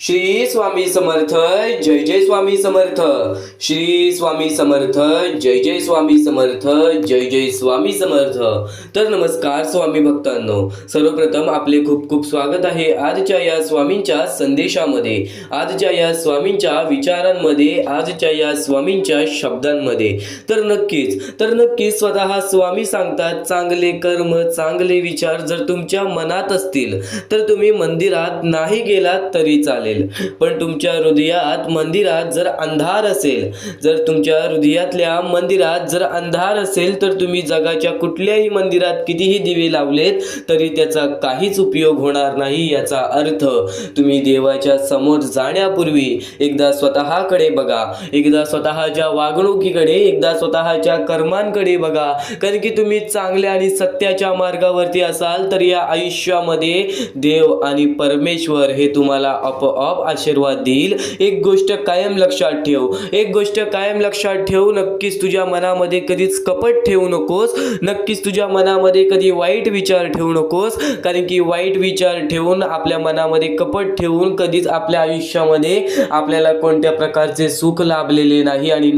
श्री स्वामी समर्थ जय जय स्वामी समर्थ। श्री स्वामी समर्थ जय जय स्वामी समर्थ। जय जय स्वामी समर्थ। तर नमस्कार स्वामी भक्तांनो, सर्वप्रथम आपले खूप खूप स्वागत आहे आजच्या या स्वामींच्या संदेशामध्ये, आजच्या या स्वामींच्या विचारांमध्ये, आजच्या या स्वामींच्या शब्दांमध्ये। तर नक्कीच स्वतः स्वामी सांगतात, चांगले कर्म चांगले विचार जर तुमच्या मनात असतील तर तुम्ही मंदिरात नाही गेलात तरी चालेल, पण तुमच्या हृदयात मंदिरात जर अंधार असेल, जर तुमच्या हृदयातल्या मंदिरात जर अंधार असेल तर तुम्ही जगाच्या कुठल्याही मंदिरात कितीही दिवे लावलेत तरी त्याचा काहीच उपयोग होणार नाही। याचा अर्थ तुम्ही देवाच्या समोर जाण्यापूर्वी एकदा स्वतःकडे बघा, एकदा स्वतःच्या वागणुकीकडे, एकदा स्वतःच्या कर्मांकडे बघा, कारण की तुम्ही चांगल्या आणि सत्याच्या मार्गावरती असाल तर या आयुष्यामध्ये देव आणि परमेश्वर हे तुम्हाला आपोआप आशीर्वाद देईल। एक गोष्ट कायम लक्षात ठेव, एक गोष्ट कायम लक्षात ठेव, नक्कीच तुझ्या मनामध्ये कधीच कपट ठेवू नकोस, नक्कीच तुझ्या मनामध्ये कधी वाईट विचार ठेवू नकोस, कारण की वाईट विचार ठेवून, आपल्या मनामध्ये कपट ठेवून कधीच आपल्या आयुष्यामध्ये आपल्याला कोणत्या प्रकारचे सुख लाभलेले नाही। आणि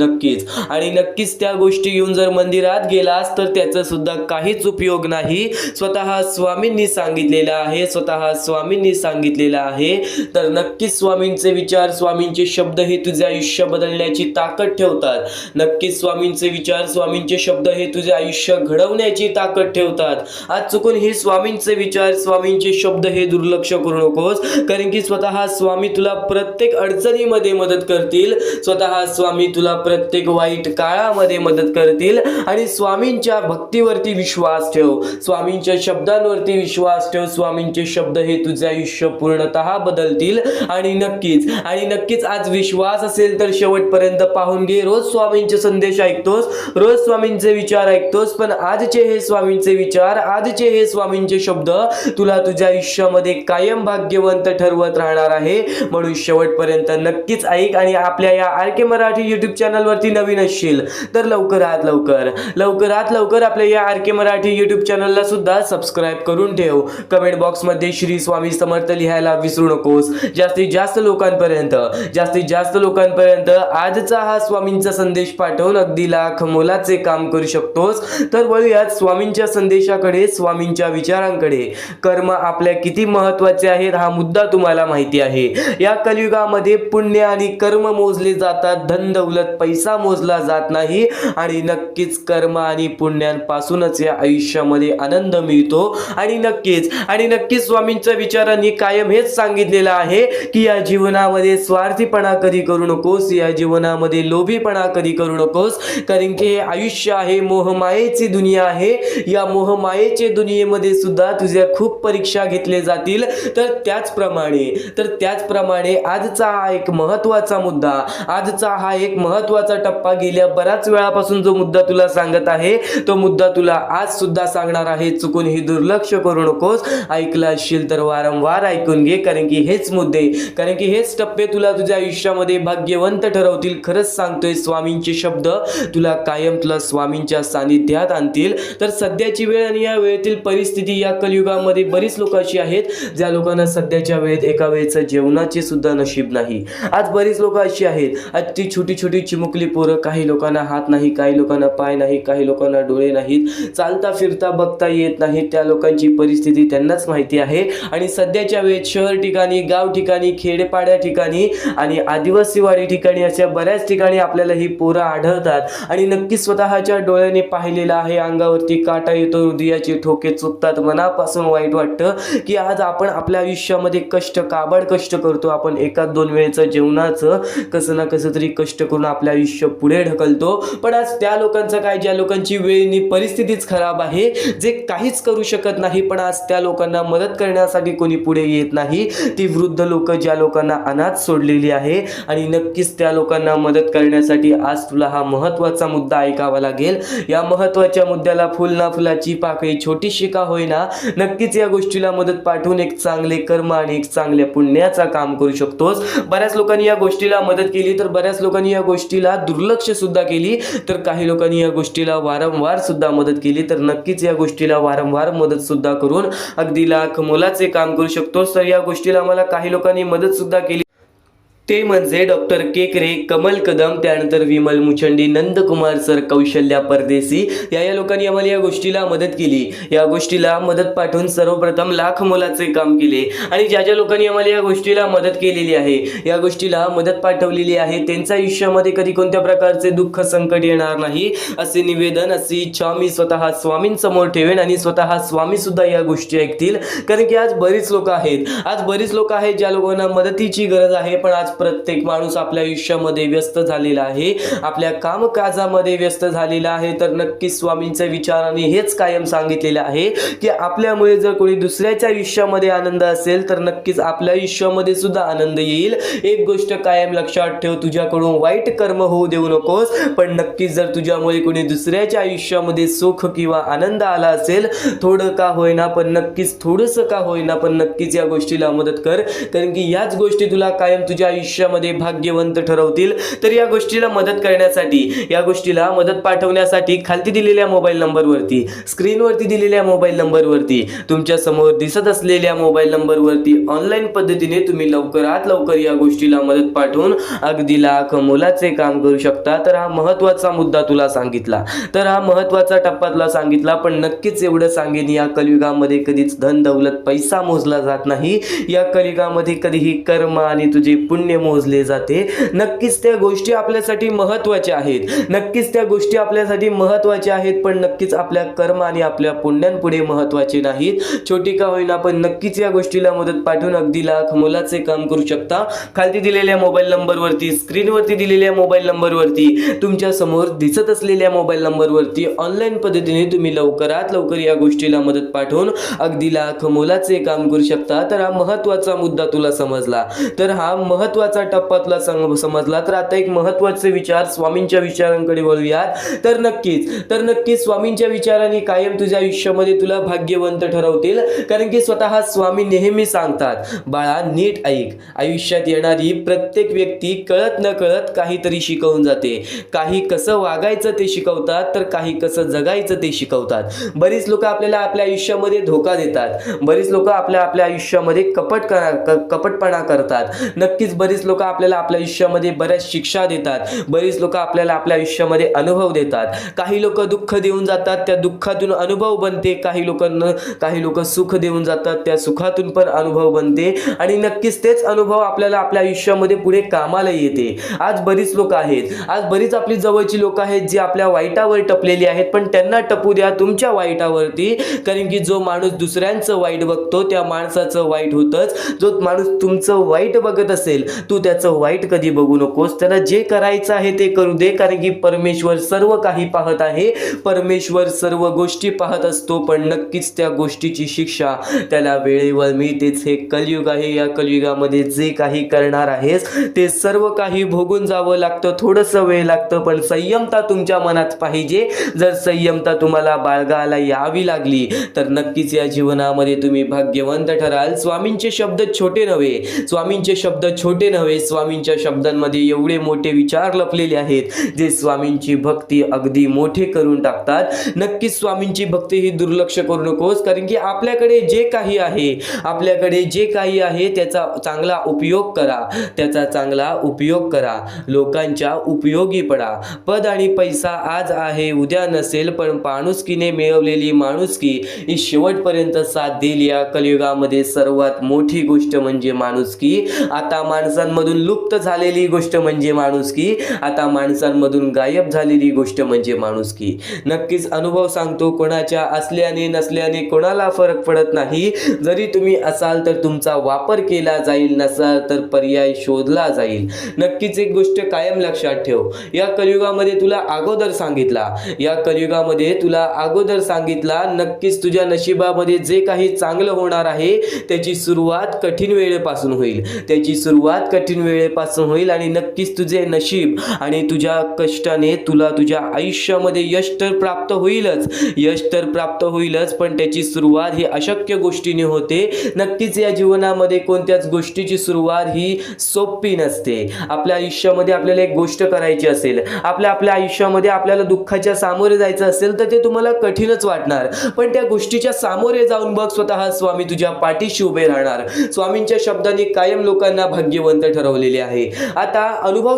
नक्कीच त्या गोष्टी येऊन जर मंदिरात गेलास तर त्याचा सुद्धा काहीच उपयोग नाही। स्वतः स्वामींनी सांगितलेलं आहे, स्वतः स्वामींनी सांगितलेलं आहे। तर नक्कीच स्वामींचे विचार, स्वामींचे शब्द हे तुझे आयुष्य बदलण्याची ताकद ठेवतात। नक्कीच स्वामींचे विचार, स्वामींचे शब्द हे तुझे आयुष्य घडवण्याची ताकद ठेवतात। आज चुकून हे स्वामींचे विचार, स्वामींचे शब्द हे दुर्लक्ष करू नकोस, कारण की स्वतः स्वामी तुला प्रत्येक अडचणीमध्ये मदत करतील, स्वतः स्वामी तुला प्रत्येक वाईट काळामध्ये मदत करतील। आणि स्वामींच्या भक्तीवरती विश्वास ठेव, स्वामींच्या शब्दांवरती विश्वास ठेव, स्वामींचे शब्द हे तुझे आयुष्य पूर्णतः बदलतील। आणि नक्कीच आज विश्वास असेल तर शेवटपर्यंत पाहून घे। रोज स्वामींचे संदेश ऐकतोस, रोज स्वामींचे विचार ऐकतोस, पण आजचे हे स्वामींचे विचार, आजचे हे स्वामींचे शब्द तुला तुझ्या आयुष्यामध्ये कायम भाग्यवंत ठरवत राहणार आहे। म्हणून शेवटपर्यंत नक्कीच ऐक। आणि आपल्या या आरके मराठी युट्यूब चॅनलवरती नवीन असशील तर लवकरात लवकर आपल्या या आरके मराठी युट्यूब चॅनलला सुद्धा सबस्क्राईब करून ठेव। कमेंट बॉक्समध्ये श्री स्वामी समर्थ लिहायला विसरू नकोस। जास्तीत जास्त लोकांपर्यंत आजचा हा स्वामींचा संदेश पाठवून अगदी लाख मोलाचे काम करू शकतोस। तर वळूयात स्वामींच्या संदेशाकडे, स्वामींच्या विचारांकडे। कर्म आपल्या किती महत्त्वाचे आहेत हा मुद्दा तुम्हाला माहिती आहे। या कलियुगामध्ये पुण्य आणि कर्म मोजले जातात, धन दौलत पैसा मोजला जात नाही। आणि नक्कीच कर्म आणि पुण्यांपासूनच या आयुष्यामध्ये आनंद मिळतो। आणि नक्कीच स्वामींच्या विचारांनी कायम हेच सांगितलेलं आहे की या जीवनामध्ये स्वार्थीपणा कधी करू नकोस, या जीवनामध्ये लोभीपणा कधी करू नकोस, कारण की हे आयुष्य आहे, मोहमायेची दुनिया आहे। या मोहमायेच्या दुनियेमध्ये सुद्धा तुझ्या खूप परीक्षा घेतले जातील। तर त्याचप्रमाणे आजचा हा एक महत्त्वाचा मुद्दा, आजचा हा एक महत्त्वाचा टप्पा, गेल्या बऱ्याच वेळापासून जो मुद्दा तुला सांगत आहे तो मुद्दा तुला आज सुद्धा सांगणार आहे। चुकून हे दुर्लक्ष करू नकोस, ऐकला असशील तर वारंवार ऐकून घे, कारण की हेच टप्पे तुला तुझ्या आयुष्यामध्ये भाग्यवंत ठरवतील। खरंच सांगतोय, स्वामींचे शब्द तुला स्वामींच्या सानिध्यात आणतील। तर सध्याची वेळ आणि या वेळेतील परिस्थिती, या कलियुगामध्ये बरीच लोक अशी आहेत ज्या लोकांना सध्याच्या वेळेत एका वेळेचं जेवणाचे सुद्धा नशीब नाही। आज बरीच लोक अशी आहेत, आज ती छोटी चिमुकली पोरं, काही लोकांना हात नाही, काही लोकांना पाय नाही, काही लोकांना डोळे नाहीत, चालता फिरता बघता येत नाही, त्या लोकांची परिस्थिती त्यांनाच माहिती आहे। आणि सध्याच्या वेळेत शहर ठिकाणी, गाव ठिकाणी, खेडेपाड्या ठिकाणी आणि आदिवासीवाडी ठिकाणी अशा बऱ्याच ठिकाणी आपल्याला ही पोरं आढळतात। आणि नक्कीच स्वतःच्या डोळ्याने पाहिलेलं आहे, अंगावरती काटा येतो, हृदयाचे ठोके चुकतात, मनापासून वाईट वाटतं की आज आपण आपल्या आयुष्यामध्ये काबाड कष्ट करतो, आपण एका दोन वेळेचं जेवणाचं कसं ना कसं तरी कष्ट करून आपलं आयुष्य पुढे ढकलतो। पण आज त्या लोकांचं काय, ज्या लोकांची वेळेनी परिस्थितीच खराब आहे, जे काहीच करू शकत नाही, पण आज त्या लोकांना मदत करण्यासाठी कोणी पुढे येत नाही। ती वृद्ध लोक, ज्या लोकांना अनाथ सोडलेली आहे। आणि नक्कीच त्या लोकांना मदत करण्यासाठी आज तुला हा महत्त्वाचा मुद्दा ऐकावा लागेल। या महत्त्वाच्या मुद्द्याला फुल ना फुलाची पाकळी छोटीशी का होईना, नक्कीच या गोष्टीला मदत पाठवून एक चांगले कर्म आणि एक चांगल्या पुण्याचा काम करू शकतोस। बऱ्याच लोकांनी या गोष्टीला मदत केली, तर बऱ्याच लोकांनी या गोष्टीला दुर्लक्ष सुद्धा केली, तर काही लोकांनी या गोष्टीला वारंवार सुद्धा मदत केली। तर नक्कीच या गोष्टीला वारंवार मदत सुद्धा करून अगदी लाख मोलाचे काम करू शकतोस। तर या गोष्टीला मला काही लोकांनी मदत सुद्धा केली, ते म्हणजे डॉक्टर केकरे, कमल कदम, त्यानंतर विमल मुचंडी, नंदकुमार सर, कौशल्या परदेसी या लोकांनी आम्हाला या गोष्टीला मदत केली. या गोष्टीला मदत पाठवून सर्वप्रथम लाख मोलाचे काम केले. आणि ज्या लोकांनी आम्हाला या गोष्टीला मदत केलेली आहे, या गोष्टीला मदत पाठवलेली आहे, त्यांच्या आयुष्यामध्ये कधी कोणत्या प्रकारचे दुःख संकट येणार नाही असे निवेदन, अशी इच्छा मी स्वतः स्वामींसमोर ठेवेन. आणि स्वतः स्वामी सुद्धा या गोष्टी ऐकतील. कारण की आज बरीच लोक आहेत ज्या लोकांना मदतीची गरज आहे, पण आज प्रत्येक माणूस आपल्या आयुष्यामध्ये व्यस्त झालेला आहे, आपल्या कामकाजामध्ये व्यस्त झालेला आहे. तर नक्कीच स्वामींच्या विचाराने हेच कायम सांगितलेलं आहे की आपल्यामुळे जर कोणी दुसऱ्याच्या आयुष्यामध्ये आनंद असेल तर नक्कीच आपल्या आयुष्यामध्ये सुद्धा आनंद येईल. एक गोष्ट कायम लक्षात ठेव, तुझ्याकडून वाईट कर्म होऊ देऊ नकोस, पण नक्कीच जर तुझ्यामुळे कोणी दुसऱ्याच्या आयुष्यामध्ये सुख किंवा आनंद आला असेल, थोडं का होईना पण नक्कीच, थोडंसं का होईना पण नक्कीच या गोष्टीला मदत कर. कारण की याच गोष्टी तुला कायम तुझ्या आयुष्यामध्ये भाग्यवंत ठरवतील. तर या गोष्टीला मदत करण्यासाठी, या गोष्टीला मदत पाठवण्यासाठी खालती दिलेल्या मोबाईल नंबरवरती, स्क्रीनवरती दिलेल्या मोबाईल नंबरवरती, तुमच्या समोर दिसत असलेल्या मोबाईल नंबरवरती ऑनलाईन पद्धतीने तुम्ही लवकरात लवकर या गोष्टीला मदत पाठवून अगदी लाख मोलाचे काम करू शकता. तर हा महत्त्वाचा मुद्दा तुला सांगितला, तर हा महत्त्वाचा टप्पा तुला सांगितला. पण नक्कीच एवढं सांगेन, या कलियुगामध्ये कधीच धन दौलत पैसा मोजला जात नाही. या कलियुगामध्ये कधीही कर्म आणि तुझे पुण्य मोजले जाते. नक्कीच त्या गोष्टी आपल्यासाठी महत्त्वाच्या आहेत, नक्कीच त्या गोष्टी आपल्यासाठी महत्त्वाच्या आहेत, पण नक्कीच आपल्या कर्म आणि आपल्या पुण्यांपुढे महत्त्वाचे नाहीत. छोटी का होईना पण नक्कीच या गोष्टीला मदत पाठवून अगदी लाख मोलाचे काम करू शकता. खालती दिलेल्या मोबाईल नंबरवरती, स्क्रीनवरती दिलेल्या मोबाईल नंबरवरती, तुमच्या समोर दिसत असलेल्या मोबाईल नंबरवरती ऑनलाईन पद्धतीने तुम्ही लवकरात लवकर या गोष्टीला मदत पाठवून अगदी लाख मोलाचे काम करू शकता. तर हा महत्त्वाचा मुद्दा तुला समजला, तर हा महत्त्वाचा टप्पा तुला समजला. तर आता एक महत्त्वाचे विचार, स्वामींच्या विचारांकडे वळूयात. तर नक्कीच स्वामींच्या विचारांनी कायम तुझ्या आयुष्यामध्ये तुला भाग्यवंत ठरवतील. कारण की स्वतः स्वामी नेहमी सांगतात, बाळा नीट ऐक, आयुष्यात येणारी प्रत्येक व्यक्ती कळत न कळत काहीतरी शिकवून जाते. काही कसं वागायचं ते शिकवतात, तर काही कसं जगायचं ते शिकवतात. बरीच लोक आपल्याला आपल्या आयुष्यामध्ये धोका देतात, बरीच लोक आपल्या आयुष्यामध्ये कपटपणा करतात. नक्कीच बरीच लोक आपल्याला आपल्या आयुष्यामध्ये बऱ्याच शिक्षा देतात, बरीच लोक आपल्याला आपल्या आयुष्यामध्ये अनुभव देतात. काही लोक दुःख देऊन जातात, त्या दुःखातून अनुभव बनते. काही लोक सुख देऊन जातात, त्या सुखातून पण अनुभव बनते. आणि नक्कीच तेच अनुभव आपल्याला आपल्या आयुष्यामध्ये पुढे कामाला येते. आज बरीच लोक आहेत, आज बरीच आपली जवळची लोक आहेत जी आपल्या वाईटावर टपलेली आहेत, पण त्यांना टपू द्या तुमच्या वाईटावरती. कारण की जो माणूस दुसऱ्यांचं वाईट बघतो त्या माणसाचं वाईट होतच. जो माणूस तुमचं वाईट बघत असेल, तू त्याचं वाईट कधी बघू नकोस. त्याला जे करायचं आहे ते करू दे. कारण की परमेश्वर सर्व काही पाहत आहे, परमेश्वर सर्व गोष्टी पाहत असतो. पण नक्कीच त्या गोष्टीची शिक्षा त्याला वेळेवर मिळतेच. हे कलियुग आहे, या कलियुगामध्ये जे काही करणार आहेस ते सर्व काही भोगून जावं लागतं. थोडंसं वेळ लागतं, पण संयमता तुमच्या मनात पाहिजे. जर संयमता तुम्हाला बाळगायला यावी लागली तर नक्कीच या जीवनामध्ये तुम्ही भाग्यवंत ठराल. स्वामींचे शब्द छोटे नव्हे, स्वामींचे शब्द छोटे नव्हे, स्वामींच्या शब्दांमध्ये एवढे मोठे विचार लपलेले आहेत जे स्वामींची भक्ती अगदी मोठे करून टाकतात. नक्कीच स्वामींची भक्ती ही दुर्लक्ष करू नकोस. कारण की आपल्याकडे जे काही आहे त्याचा चांगला उपयोग करा, त्याचा चांगला उपयोग करा, लोकांच्या उपयोगी पडा. पद आणि पैसा आज आहे उद्या नसेल, पण माणुसकीने मिळवलेली माणुसकी ही शेवटपर्यंत साथ देईल. या कलियुगामध्ये सर्वात मोठी गोष्ट म्हणजे माणुसकी. आता माणसांमधून लुप्त झालेली गोष्ट म्हणजे माणुसकी, आता माणसांमधून गायब झालेली गोष्ट म्हणजे माणुसकी. नक्कीच अनुभव सांगतो, कोणाच्या असल्याने नसल्याने कोणाला फरक पडत नाही. जरी तुम्ही असाल तर तुमचा वापर केला जाईल, नसाल तर पर्याय शोधला जाईल. नक्कीच एक गोष्ट कायम लक्षात ठेव, या कलियुगामध्ये तुला अगोदर सांगितला, नक्कीच तुझ्या नशिबामध्ये जे काही चांगलं होणार आहे त्याची सुरुवात कठीण वेळेपासून होईल. आणि नक्कीच तुझे नशीब आणि तुझ्या कष्टाने तुला तुझ्या आयुष्यामध्ये यश तर प्राप्त होईलच, पण त्याची सुरुवात ही अशक्य गोष्टीने होते. नक्कीच या जीवनामध्ये कोणत्याच गोष्टीची सुरुवात ही सोपी नसते. आपल्या आयुष्यामध्ये आपल्याला एक गोष्ट करायची असेल, आपल्या आयुष्यामध्ये आपल्याला दुःखाच्या सामोरे जायचं असेल तर ते तुम्हाला कठीणच वाटणार, पण त्या गोष्टीच्या सामोरे जाऊन बघ, स्वतः स्वामी तुझ्या पाठीशी उभे राहणार. स्वामींच्या शब्दांनी कायम लोकांना भाग्यवंत भाग्यवंत ठरवलेले आहे. आता अनुभव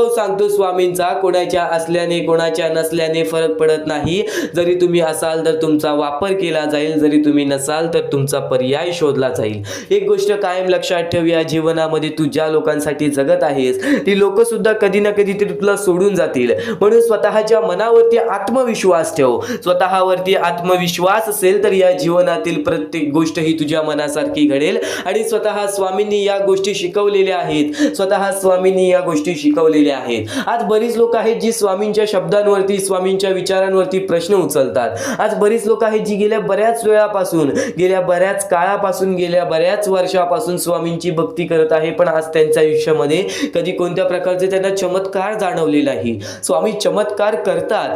सांगतो स्वामींचा, कोणाच्या असल्याने कोणाच्या नसल्याने फरक पडत नाही. जरी तुम्ही असाल तर तुमचा वापर केला जाईल, जरी तुम्ही नसाल तर तुमचा पर्याय शोधला जाईल. एक गोष्ट कायम लक्षात ठेव, या जीवनामध्ये तू ज्या लोकांसाठी जगत आहेस ती लोक सुद्धा कधी ना कधी तरी तुला सोडून जातील. म्हणून स्वतःच्या मनावरती आत्मविश्वास ठेव. स्वतःवरती आत्मविश्वास असेल तर या जीवनातील प्रत्येक गोष्ट ही तुझ्या मनासारखी घडेल. आणि स्वतः स्वामींनी या गोष्टी शिकवलेल्या आहेत. आज बरीच लोक आहेत जी स्वामींच्या शब्दांवरती, स्वामींच्या विचारांवरती प्रश्न उचलतात. आज बरीच लोक आहेत जी गेल्या बऱ्याच वेळापासून, गेल्या बऱ्याच काळापासून, गेल्या बऱ्याच वर्षापासून स्वामींची भक्ती करत आहे, पण आज त्यांच्या आयुष्यामध्ये कधी कोणत्या प्रकारचे त्यांना चमत्कार जाणवले नाही. स्वामी चमत्कार करतात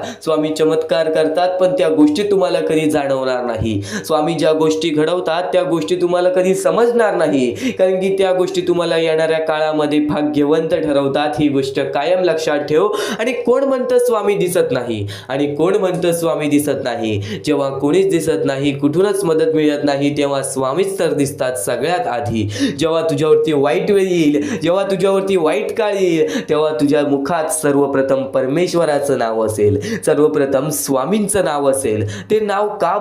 पण त्या गोष्टी तुम्हाला कधी जाणवणार नाही. स्वामी ज्या गोष्टी घडवतात त्या गोष्टी तुम्हाला कधी समजणार नाही, कारण की त्या गोष्टी तुम्हाला येणाऱ्या काळामध्ये भाग्यवंत ठरवतात. ही गोष्ट कायम लक्षात ठेव. आणि कोण म्हणतं स्वामी दिसत नाही? जेव्हा कोणीच दिसत नाही, कुठूनच मदत मिळत नाही, तेव्हा स्वामीच तर दिसतात सगळ्यात आधी. जेव्हा तुझ्यावरती वाईट वेळ येईल, जेव्हा तुझ्यावरती वाईट काळ येईल, तेव्हा तुझ्या मुखात सर्वप्रथम परमेश्वराचं नाव असेल, सर्वप्रथम स्वामींचं नाव असेल. ते नाव का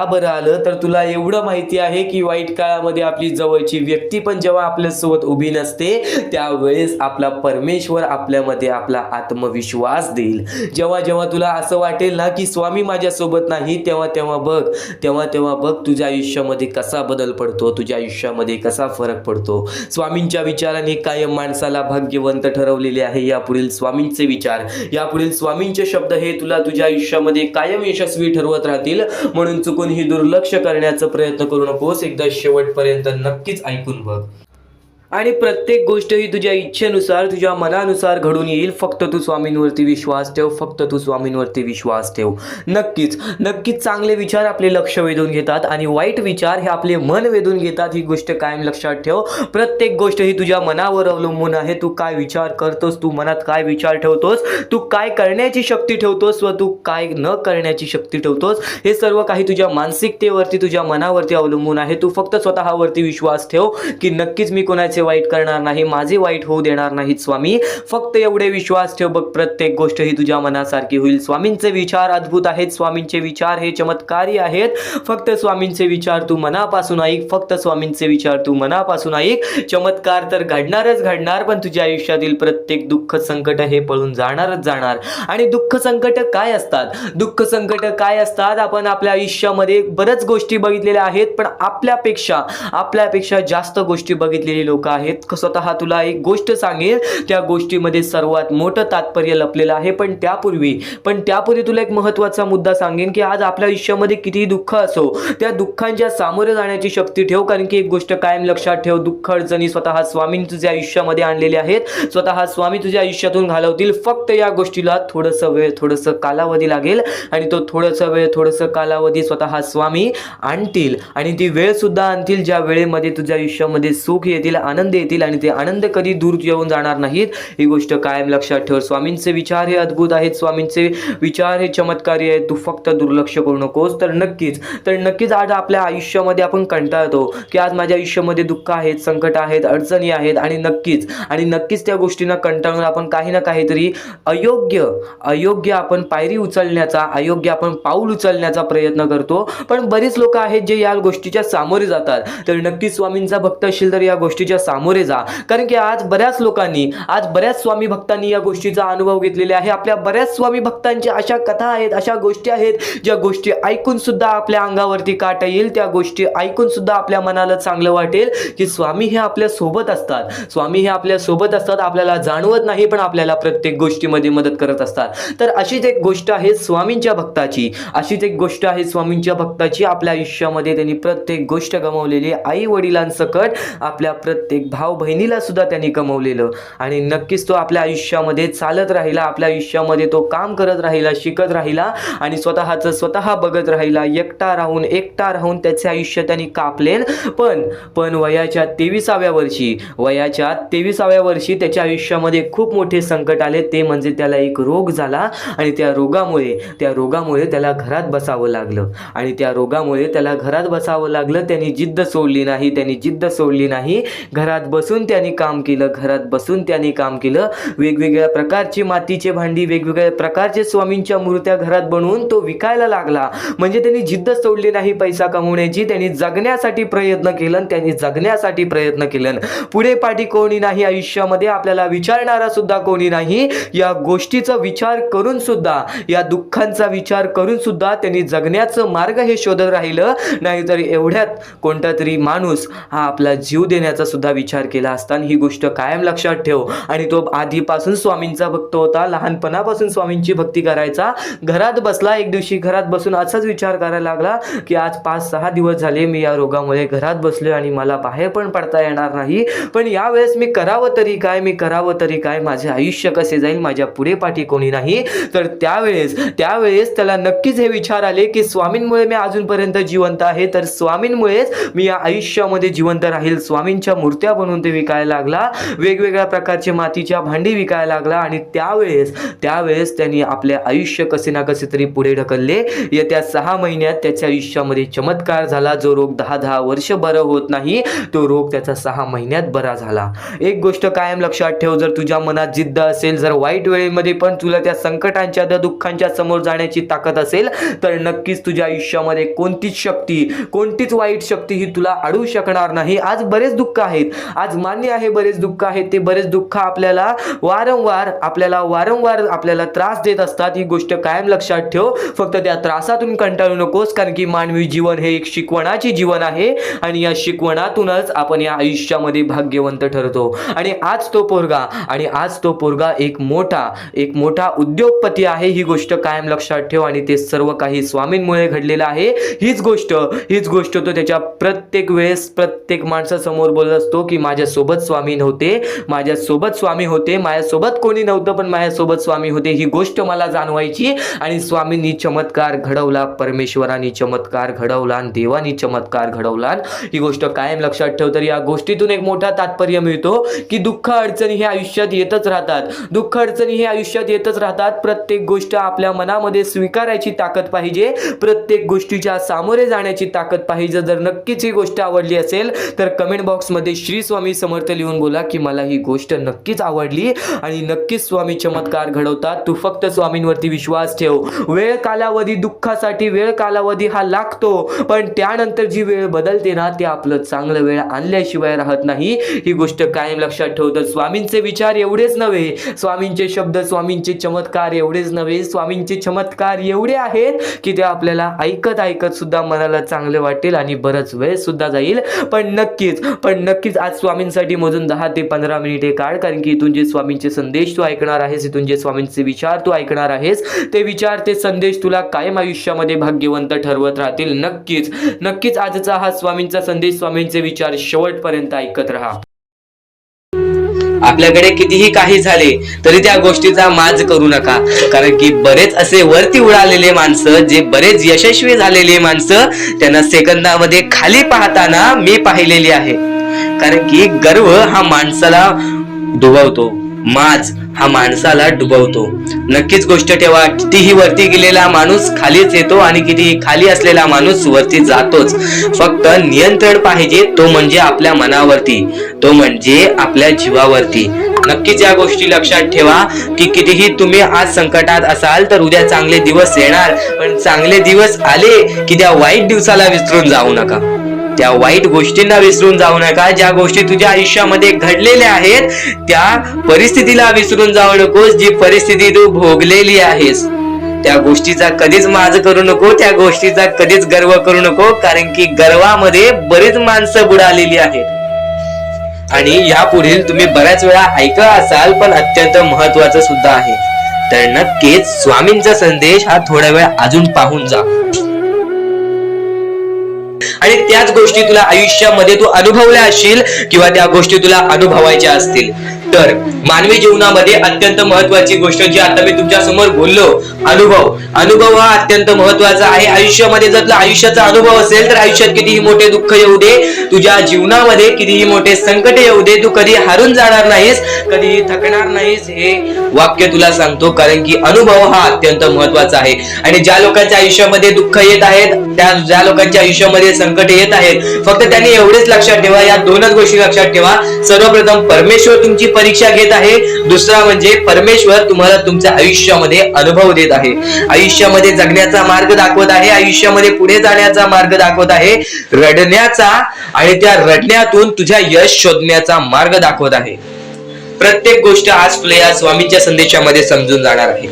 बरं आलं तर तुला एवढं माहिती आहे की वाईट काळामध्ये आपली जवळची व्यक्ती पण जेव्हा आपल्यासोबत उभी नसते त्यावेळेस आपला परमेश्वर आपल्यामध्ये आपला आत्मविश्वास देईल. जेव्हा तुला असं वाटेल ना की स्वामी माझ्यासोबत नाही, तेव्हा बघ तुझ्या आयुष्यामध्ये कसा बदल पडतो, तुझ्या आयुष्यामध्ये कसा फरक पडतो. स्वामींच्या विचाराने कायम माणसाला भाग्यवंत ठरवलेले आहे. यापुढील स्वामींचे विचार, यापुढील स्वामींचे शब्द हे तुला तुझ्या आयुष्यामध्ये कायम यशस्वी ठरवत राहतील. म्हणून चुकून ही दुर्लक्ष करण्याचा प्रयत्न करू नकोस. एकदा शेवटपर्यंत नक्कीच ऐकून बघ. आणि प्रत्येक गोष्ट ही तुझ्या इच्छेनुसार, तुझ्या मनानुसार घडून येईल. फक्त तू स्वामींवरती विश्वास ठेव. नक्कीच चांगले विचार आपले लक्ष वेधून घेतात आणि वाईट विचार हे आपले मन वेधून घेतात. ही गोष्ट कायम लक्षात ठेव. प्रत्येक गोष्ट ही तुझ्या मनावर अवलंबून आहे. तू काय विचार करतोस, तू मनात काय विचार ठेवतोस, तू काय करण्याची शक्ती ठेवतोस व तू काय न करण्याची शक्ती ठेवतोस, हे सर्व काही तुझ्या मानसिकतेवरती, तुझ्या मनावरती अवलंबून आहे. तू फक्त स्वतःवरती विश्वास ठेव की नक्कीच मी कोणाचे वाईट करणार नाही, माझे वाईट होऊ देणार नाहीत स्वामी. फक्त एवढे विश्वास ठेव. बघ प्रत्येक गोष्ट ही तुझ्या मनासारखी होईल. स्वामींचे विचार अद्भुत आहेत. स्वामींचे विचार हे चमत्कारी आहेत. फक्त स्वामींचे विचार तू मनापासून ऐक. चमत्कार तर घडणार, पण तुझ्या आयुष्यातील प्रत्येक दुःख संकट हे पळून जाणार. आणि दुःख संकट काय असतात? आपण आपल्या आयुष्यामध्ये बऱ्याच गोष्टी बघितलेल्या आहेत, पण आपल्यापेक्षा जास्त गोष्टी बघितलेली लोक आहेत. स्वतः तुला एक गोष्ट सांगेल, त्या गोष्टीमध्ये सर्वात मोठं तात्पर्य लपलेलं आहे. पण त्यापूर्वी तुला एक महत्त्वाचा मुद्दा सांगेन की आज आपल्या आयुष्यामध्ये कितीही दुःख असो, त्या दुःखांच्या सामोरे जाण्याची शक्ती ठेव. कारण की एक गोष्ट कायम लक्षात ठेव, दुःख अडचणी स्वतः स्वामींनी तुझ्या आयुष्यामध्ये आणलेले आहेत. स्वतः स्वामी तुझ्या आयुष्यातून घालवतील. फक्त या गोष्टीला थोडंसं कालावधी लागेल आणि तो थोडंसं कालावधी स्वतः स्वामी आणतील. आणि ती वेळ सुद्धा आणतील ज्या वेळेमध्ये तुझ्या आयुष्यामध्ये सुख येतील, आनंद येतील आणि ते आनंद कधी दूर येऊन जाणार नाहीत. ही गोष्ट कायम लक्षात ठेव. स्वामींचे विचार हे अद्भुत आहेत. स्वामींचे विचार हे चमत्कारी आहेत. तू फक्त दुर्लक्ष करू नकोस. तर नक्कीच आज आपल्या आयुष्यामध्ये आपण कंटाळतो की आज माझ्या आयुष्यामध्ये दुःख आहेत, संकट आहेत, अडचणी आहेत आणि नक्कीच त्या गोष्टींना कंटाळून आपण काही ना काहीतरी अयोग्य आपण पायरी उचलण्याचा, अयोग्य आपण पाऊल उचलण्याचा प्रयत्न करतो. पण बरीच लोक आहेत जे या गोष्टीच्या सामोरे जातात. तर नक्कीच स्वामींचा भक्त असशील तर या गोष्टीच्या सामोरे जा. कारण की आज बऱ्याच स्वामी भक्तांनी या गोष्टीचा अनुभव घेतलेला आहे. आपल्या बऱ्याच स्वामी भक्तांच्या अशा कथा आहेत, अशा गोष्टी आहेत ज्या गोष्टी ऐकून सुद्धा आपल्या अंगावरती काटा येईल. त्या गोष्टी ऐकून सुद्धा आपल्या मनाला चांगलं वाटेल की स्वामी हे आपल्या सोबत असतात. आपल्याला जाणवत नाही पण आपल्याला प्रत्येक गोष्टीमध्ये मदत करत असतात. तर अशीच एक गोष्ट आहे स्वामींच्या भक्ताची. आपल्या आयुष्यामध्ये त्यांनी प्रत्येक गोष्ट गमावलेली, आई वडिलांसकट आपल्या प्रत्येक एक भाऊ बहिणीला सुद्धा त्यांनी कमवलेलं आणि नक्कीच तो आपल्या आयुष्यामध्ये चालत राहिला, आपल्या आयुष्यामध्ये तो काम करत राहिला, शिकत राहिला आणि स्वतःचं स्वतः बघत राहिला. एकटा राहून त्याचे आयुष्य त्यांनी कापले. पण वयाच्या 23व्या वर्षी त्याच्या आयुष्यामध्ये खूप मोठे संकट आले. ते म्हणजे त्याला एक रोग झाला आणि त्या रोगामुळे त्याला घरात बसावं लागलं आणि त्या रोगामुळे त्याला घरात बसावं लागलं. त्यांनी जिद्द सोडली नाही. घरात बसून त्यांनी काम केलं. वेगवेगळ्या प्रकारची मातीचे भांडी, वेगवेगळ्या प्रकारचे स्वामींच्या मूर्त्या घरात बनवून तो विकायला लागला. म्हणजे त्यांनी जिद्द सोडली नाही पैसा कमवण्याची. त्यांनी जगण्यासाठी प्रयत्न केलं. पुढे पाठी कोणी नाही आयुष्यामध्ये, आपल्याला विचारणारा सुद्धा कोणी नाही. या गोष्टीचा विचार करून सुद्धा, या दुःखांचा विचार करून सुद्धा त्यांनी जगण्याचं मार्ग हे शोधत राहिलं. नाहीतर एवढ्यात कोणता तरी माणूस हा आपला जीव देण्याचा सुद्धा विचार केला असता. ही गोष्ट कायम लक्षात ठेव. आणि तो आधीपासून स्वामींचा भक्त होता, लहानपणापासून स्वामींची भक्ती करायचा. घरात बसला, एक दिवशी घरात बसून असाच विचार करायला लागला की आज 5-6 दिवस झाले मी या रोगामुळे घरात बसलोय आणि मला बाहेर पण पडता येणार नाही. पण यावेळेस मी करावं तरी काय, माझे आयुष्य कसे जाईल, माझ्या पुढे पाठी कोणी नाही. तर त्यावेळेस त्याला नक्कीच हे विचार आले की स्वामींमुळे मी अजूनपर्यंत जिवंत आहे, तर स्वामींमुळेच मी या आयुष्यामध्ये जिवंत राहील. स्वामींच्या मूर्त्या बनवून ते विकायला लागला, वेगवेगळ्या प्रकारचे मातीच्या भांडी विकायला लागला. आणि त्यावेळेस त्यांनी आपले आयुष्य कसे ना कसे तरी पुढे ढकलले. येत्या 6 महिन्यात त्याच्या आयुष्यामध्ये चमत्कार झाला. जो रोग 10 वर्ष बरं होत नाही, तो रोग त्याचा 6 महिन्यात बरा झाला. एक गोष्ट कायम लक्षात ठेव, जर तुझ्या मनात जिद्द असेल, जर वाईट वेळेमध्ये पण तुला त्या संकटांच्या, त्या दुःखांच्या समोर जाण्याची ताकद असेल, तर नक्कीच तुझ्या आयुष्यामध्ये कोणतीच वाईट शक्ती ही तुला अडवू शकणार नाही. आज बरेच दुःख आहेत, आज मान्य आहे बरेच दुःख आहेत. ते बरेच दुःख आपल्याला वारंवार आपल्याला त्रास देत असतात. ही गोष्ट कायम लक्षात ठेव. फक्त त्या त्रासातून कंटाळू नकोस, कारण की मानवी जीवन हे एक शिकवणाचे जीवन आहे आणि या शिकवणातूनच आपण या आयुष्यामध्ये भाग्यवंत ठरतो. आणि आज तो पोरगा एक मोठा उद्योगपती आहे. ही गोष्ट कायम लक्षात ठेव. आणि ते सर्व काही स्वामींमुळे घडलेलं आहे. हीच गोष्ट तो त्याच्या प्रत्येक माणसासमोर बोलत असतो की माझ्यासोबत स्वामी नव्हते, माझ्यासोबत कोणी नव्हतं, पण माझ्यासोबत स्वामी होते. ही गोष्ट मला जाणवायची आणि स्वामींनी चमत्कार घडवला, परमेश्वरांनी चमत्कार घडवला आणि देवानी चमत्कार घडवला. ही गोष्ट कायम लक्षात ठेव. तर या गोष्टीतून एक मोठा तात्पर्य मिळतो की दुःख अडचणी हे आयुष्यात येतच राहतात. प्रत्येक गोष्ट आपल्या मनामध्ये स्वीकारायची ताकद पाहिजे, प्रत्येक गोष्टीच्या सामोरे जाण्याची ताकद पाहिजे. जर नक्कीच ही गोष्ट आवडली असेल तर कमेंट बॉक्समध्ये श्री स्वामी समर्थ लिहून बोला की मला ही गोष्ट नक्कीच आवडली आणि नक्कीच स्वामी चमत्कार घडवतात. तू फक्त स्वामींवरती विश्वास ठेव. दुःखासाठी वेळ कालावधी हा लागतो, पण त्यानंतर जी वेळ बदलते ना, ते आपलं चांगलं वेळ आणल्याशिवाय राहत नाही. ही गोष्ट कायम लक्षात ठेव. तर स्वामींचे विचार एवढेच नव्हे, स्वामींचे शब्द, स्वामींचे चमत्कार एवढेच नव्हे, स्वामींचे चमत्कार एवढे आहेत की ते आपल्याला ऐकत सुद्धा मनाला चांगले वाटेल आणि बराच वेळ सुद्धा जाईल. पण नक्कीच आज स्वामींसाठी मोजून 10 ते 15 मिनिटे काढ, कारण की इथून जे स्वामींचे संदेश तू ऐकणार आहेस, इथून जे स्वामींचे विचार तू ऐकणार आहेस, ते विचार, ते संदेश तुला कायम आयुष्यामध्ये भाग्यवंत ठरवत राहतील. नक्कीच आजचा हा स्वामींचा संदेश, स्वामींचे विचार शेवटपर्यंत ऐकत राहा. आपल्याकडे कितीही काही झाले तरी त्या गोष्टीचा माज करू नका, कारण की बरेच असे वरती उडालेले माणसं, जे बरेच यशस्वी झालेले माणसं, त्यांना सेकंदामध्ये खाली पाहताना मी पाहिलेली आहे. कारण की गर्व हा माणसाला डुबवतो, माज हा माणसाला डुबवतो. नक्कीच गोष्ट ठेवा, कितीही वरती गेलेला माणूस खालीच येतो आणि कितीही खाली असलेला माणूस वरती जातोच. फक्त नियंत्रण पाहिजे, तो म्हणजे आपल्या मनावरती, तो म्हणजे आपल्या जीवावरती. नक्कीच या गोष्टी लक्षात ठेवा की कितीही तुम्ही आज संकटात असाल तर उद्या चांगले दिवस येणार, पण चांगले दिवस आले की त्या वाईट दिवसाला विसरून जाऊ नका, त्या वाईट गोष्टींना विसरून जाऊ नका. ज्या गोष्टी तुझ्या आयुष्यामध्ये घडलेल्या आहेत त्या परिस्थितीला विसरून जाऊ नकोस. जी परिस्थिती तू भोगलेली आहेस त्या गोष्टीचा कधीच माज करू नको, त्या गोष्टीचा कधीच गर्व करू नको, कारण की गर्वामध्ये बरीच माणसं बुडालेली आहेत. आणि यापुढील तुम्ही बऱ्याच वेळा ऐकला असाल, पण अत्यंत महत्वाचं सुद्धा आहे. तर नक्कीच स्वामींचा संदेश हा थोडा वेळ अजून पाहून जा. आणि त्याच गोष्टी तुला आयुष्यामध्ये तू अनुभवल्या असशील किंवा त्या गोष्टी तुला अनुभवायच्या असतील. तर मानवी जीवनामध्ये अत्यंत महत्वाची गोष्ट जी आता मी तुमच्या समोर बोललो, अनुभव हा अत्यंत महत्वाचा आहे. आयुष्यामध्ये जर तुला आयुष्याचा अनुभव असेल तर आयुष्यात कितीही मोठे दुःख येऊ दे, तुझ्या जीवनामध्ये कितीही मोठे संकट येऊ दे, तू कधी हारून जाणार नाहीस, कधीही थकणार नाहीस, हे वाक्य तुला सांगतो. कारण की अनुभव हा अत्यंत महत्वाचा आहे. आणि ज्या लोकांच्या आयुष्यामध्ये दुःख येत आहेत, ज्या लोकांच्या आयुष्यामध्ये संकट येत आहेत, फक्त त्यांनी एवढेच लक्षात ठेवा, या दोनच गोष्टी लक्षात ठेवा. सर्वप्रथम परमेश्वर तुमची परीक्षा घेत आहे, दुसरा म्हणजे परमेश्वर तुम्हाला तुमच्या आयुष्यामध्ये अनुभव देत आहे, आयुष्यामध्ये जगण्याचा मार्ग दाखवत आहे, आयुष्यामध्ये पुढे जाण्याचा मार्ग दाखवत आहे, रडण्याचा आणि त्या रडण्यातून तुझ्या यश शोधण्याचा मार्ग दाखवत आहे. प्रत्येक गोष्ट आज तुला या स्वामींच्या संदेशामध्ये समजून जाणार आहे.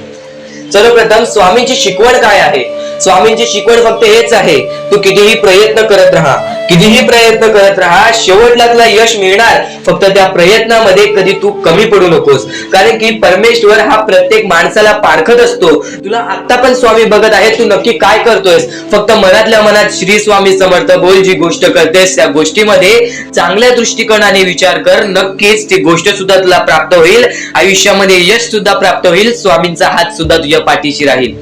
सर्वप्रथम स्वामींची शिकवण काय आहे? स्वामींची शिकवण फक्त हेच आहे, तू कितीही प्रयत्न करत राहा, शेवटला तुला यश मिळणार. फक्त त्या प्रयत्नामध्ये कधी तू कमी पडू नकोस. कारण की परमेश्वर हा प्रत्येक माणसाला पारखत असतो. तुला आता पण स्वामी बघत आहे, तू नक्की काय करतोयस. फक्त मनातल्या मनात श्री स्वामी समर्थ बोल. जी गोष्ट करतेस त्या गोष्टीमध्ये चांगल्या दृष्टिकोनाने विचार कर, नक्कीच ती गोष्ट सुद्धा तुला प्राप्त होईल, आयुष्यामध्ये यश सुद्धा प्राप्त होईल, स्वामींचा हात सुद्धा तुझ्या पाठीशी राहील.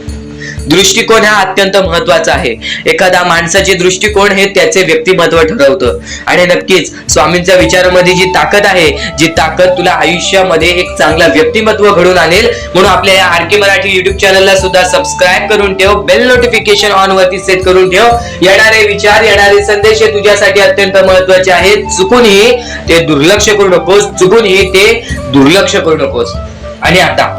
दृष्टिकोन हा अत्यंत महत्वाचा आहे. एखादा माणसाचे दृष्टिकोन हे त्याचे व्यक्तिमत्व ठरवतं. आणि नक्कीच स्वामींच्या विचारामध्ये जी ताकद आहे, जी ताकद तुला आयुष्यामध्ये एक चांगला व्यक्तिमत्व घडून आणेल. म्हणून आपल्या या आर के मराठी युट्यूब चॅनलला सुद्धा सबस्क्राईब करून ठेव, बेल नोटिफिकेशन ऑन वरती सेट करून ठेव. येणारे विचार, येणारे संदेश हे तुझ्यासाठी अत्यंत महत्वाचे आहेत. चुकूनही ते दुर्लक्ष करू नकोस. आणि आता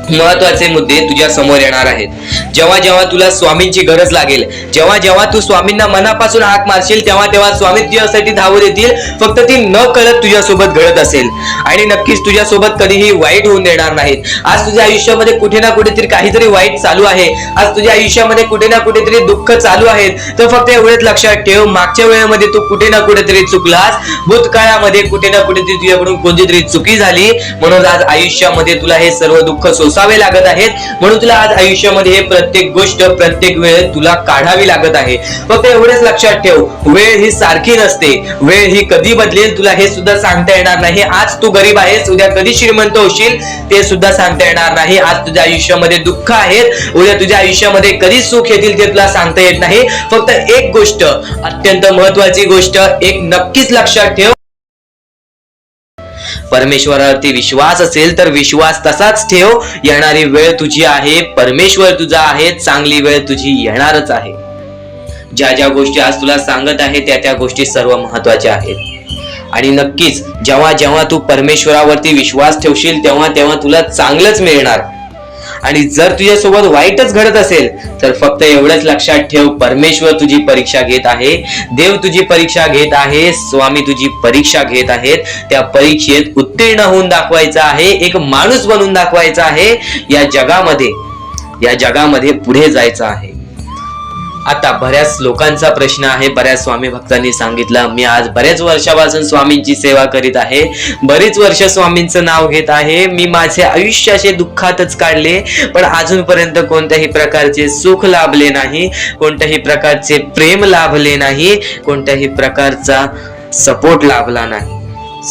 महत्वाचे मुद्दे तुझ्या समोर येणार आहेत. जेव्हा जेव्हा तुला स्वामींची गरज लागेल, जेव्हा तू स्वामींना मनापासून हाक मारशील, तेव्हा स्वामी तुझ्यासाठी धावत येतील. फक्त ती न कळत तुझ्यासोबत घडत असेल. आणि नक्कीच तुझ्यासोबत कधीही वाईट होऊन देणार नाहीत. आज तुझ्या आयुष्यामध्ये कुठे ना कुठेतरी काहीतरी वाईट चालू आहे, आज तुझ्या आयुष्यामध्ये कुठे ना कुठेतरी दुःख चालू आहेत, तर फक्त एवढेच लक्षात ठेव, मागच्या वेळेमध्ये तू कुठे ना कुठेतरी चुकलास, भूतकाळामध्ये कुठे ना कुठेतरी तुझ्याकडून कोणतीतरी चुकी झाली, म्हणून आज आयुष्यामध्ये तुला हे सर्व दुःख सोसावे लागत आहेत. म्हणून तुला आज आयुष्यामध्ये हे प्रत्येक गोष्ट, प्रत्येक वेळ तुला काढावी लागत आहे. फक्त एवढेच लक्षात ठेव, वेळ ही सारखी नसते, वेळ ही कधी बदलेल तुला हे सुद्धा सांगता येणार नाही. आज तू गरीब आहेस, उद्या कधी श्रीमंत होशील ते सुद्धा सांगता येणार नाही. आज तुझ्या आयुष्यामध्ये दुःख आहेत, उद्या तुझ्या आयुष्यामध्ये कधी सुख येतील ते तुला सांगता येत नाही. फक्त एक गोष्ट, अत्यंत महत्वाची गोष्ट एक नक्कीच लक्षात ठेव, परमेश्वरावरती विश्वास असेल तर विश्वास तसाच ठेव. येणारी वेळ तुझी आहे, परमेश्वर तुझा आहे, चांगली वेळ तुझी येणारच आहे. ज्या गोष्टी आज तुला सांगत आहे त्या गोष्टी सर्व महत्वाच्या आहेत. आणि नक्कीच जेव्हा तू परमेश्वरावरती विश्वास ठेवशील तेव्हा तुला चांगलंच मिळणार. आणि जर तुझ्यासोबत वाईटच घडत असेल तर फक्त एवढंच लक्षात ठेव, परमेश्वर तुझी परीक्षा घेत आहे, देव तुझी परीक्षा घेत आहे, स्वामी तुझी परीक्षा घेत आहेत. त्या परीक्षेत उत्तीर्ण होऊन दाखवायचं आहे, एक माणूस बनून दाखवायचा आहे. या जगामध्ये पुढे जायचं आहे. आता बऱ्याच लोकांचा प्रश्न आहे, बऱ्याच स्वामी भक्तांनी सांगितलं, मी आज बऱ्याच वर्षापासून स्वामींची सेवा करीत आहे, बरीच वर्ष स्वामींचं नाव घेत आहे, मी माझे आयुष्य असे दुःखातच काढले, पण अजूनपर्यंत कोणत्याही प्रकारचे सुख लाभले नाही, कोणत्याही प्रकारचे प्रेम लाभले नाही, कोणत्याही प्रकारचा सपोर्ट लाभला नाही.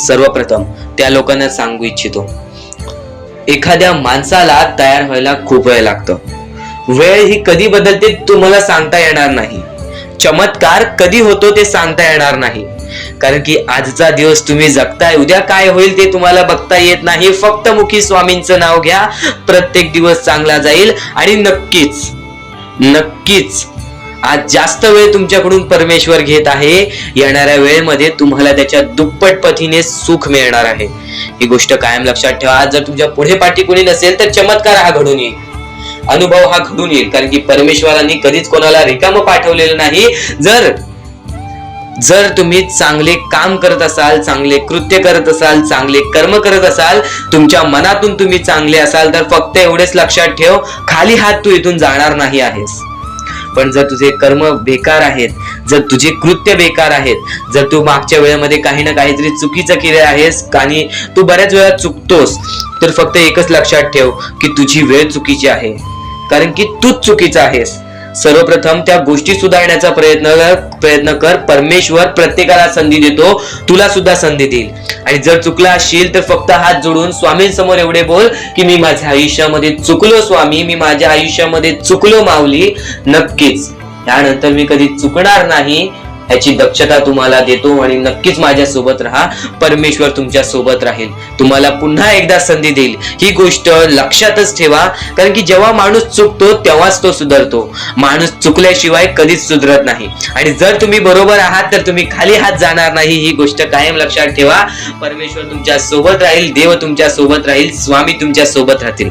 सर्वप्रथम त्या लोकांना सांगू इच्छितो, एखाद्या माणसाला तयार व्हायला खूप वेळ लागतो. वेळ ही कधी बदलते तुम्हाला सांगता येणार नाही. चमत्कार कधी होतो ते सांगता येणार नाही. कारण की आजचा दिवस तुम्ही जगताय, उद्या काय होईल ते तुम्हाला बघता येत नाही. फक्त मुखी स्वामींचं नाव घ्या, प्रत्येक दिवस चांगला जाईल. आणि नक्कीच आज जास्त वेळ तुमच्याकडून परमेश्वर घेत आहे. येणाऱ्या वेळेमध्ये तुम्हाला त्याच्या दुप्पट पटीने सुख मिळणार आहे. ही गोष्ट कायम लक्षात ठेवा. आज जर तुमच्या पुढे पाठी कोणी नसेल तर चमत्कार हा घडून येईल, अनुभव हा घडून येईल. कारण की परमेश्वरांनी कधीच कोणाला रिकाम पाठवलेलं नाही. जर तुम्ही चांगले काम करत असाल, चांगले कृत्य करत असाल, चांगले कर्म करत असाल, तुमच्या मनातून तुम्ही चांगले असाल, तर फक्त एवढेच लक्षात ठेव, खाली हात तू इथून जाणार नाही आहेस. पण जर तुझे कर्म बेकार आहेत, जर तुझे कृत्य बेकार आहेत, जर तू मागच्या वेळेमध्ये काही ना काहीतरी चुकीचं केले आहेस आणि तू बऱ्याच वेळा चुकतोस, तर फक्त एकच लक्षात ठेव की तुझी वेळ चुकीची आहे. कारण की तूच चुकीचा आहेस. सर्वप्रथम त्या गोष्टी सुधारण्याचा प्रयत्न कर. परमेश्वर प्रत्येकाला संधी देतो, तुला सुद्धा संधी देईल. आणि जर चुकला असशील तर फक्त हात जोडून स्वामींसमोर एवढे बोल की मी माझ्या आयुष्यामध्ये चुकलो स्वामी, मी माझ्या आयुष्यामध्ये चुकलो माऊली. नक्कीच त्यानंतर मी कधी चुकणार नाही याची दक्षता तुम्हाला देतो आणि नक्कीच माझ्या सोबत राहा. परमेश्वर तुमच्या सोबत राहील, तुम्हाला पुन्हा एकदा संधी देईल. ही गोष्ट लक्षातच ठेवा, कारण की जेव्हा माणूस चुकतो तेव्हाच तो सुधारतो. माणूस चुकल्याशिवाय कधीच सुधरत नाही. आणि जर तुम्ही बरोबर आहात तर तुम्ही खाली हात जाणार नाही, ही गोष्ट कायम लक्षात ठेवा. परमेश्वर तुमच्या सोबत राहील, देव तुमच्या सोबत राहील, स्वामी तुमच्या सोबत राहतील.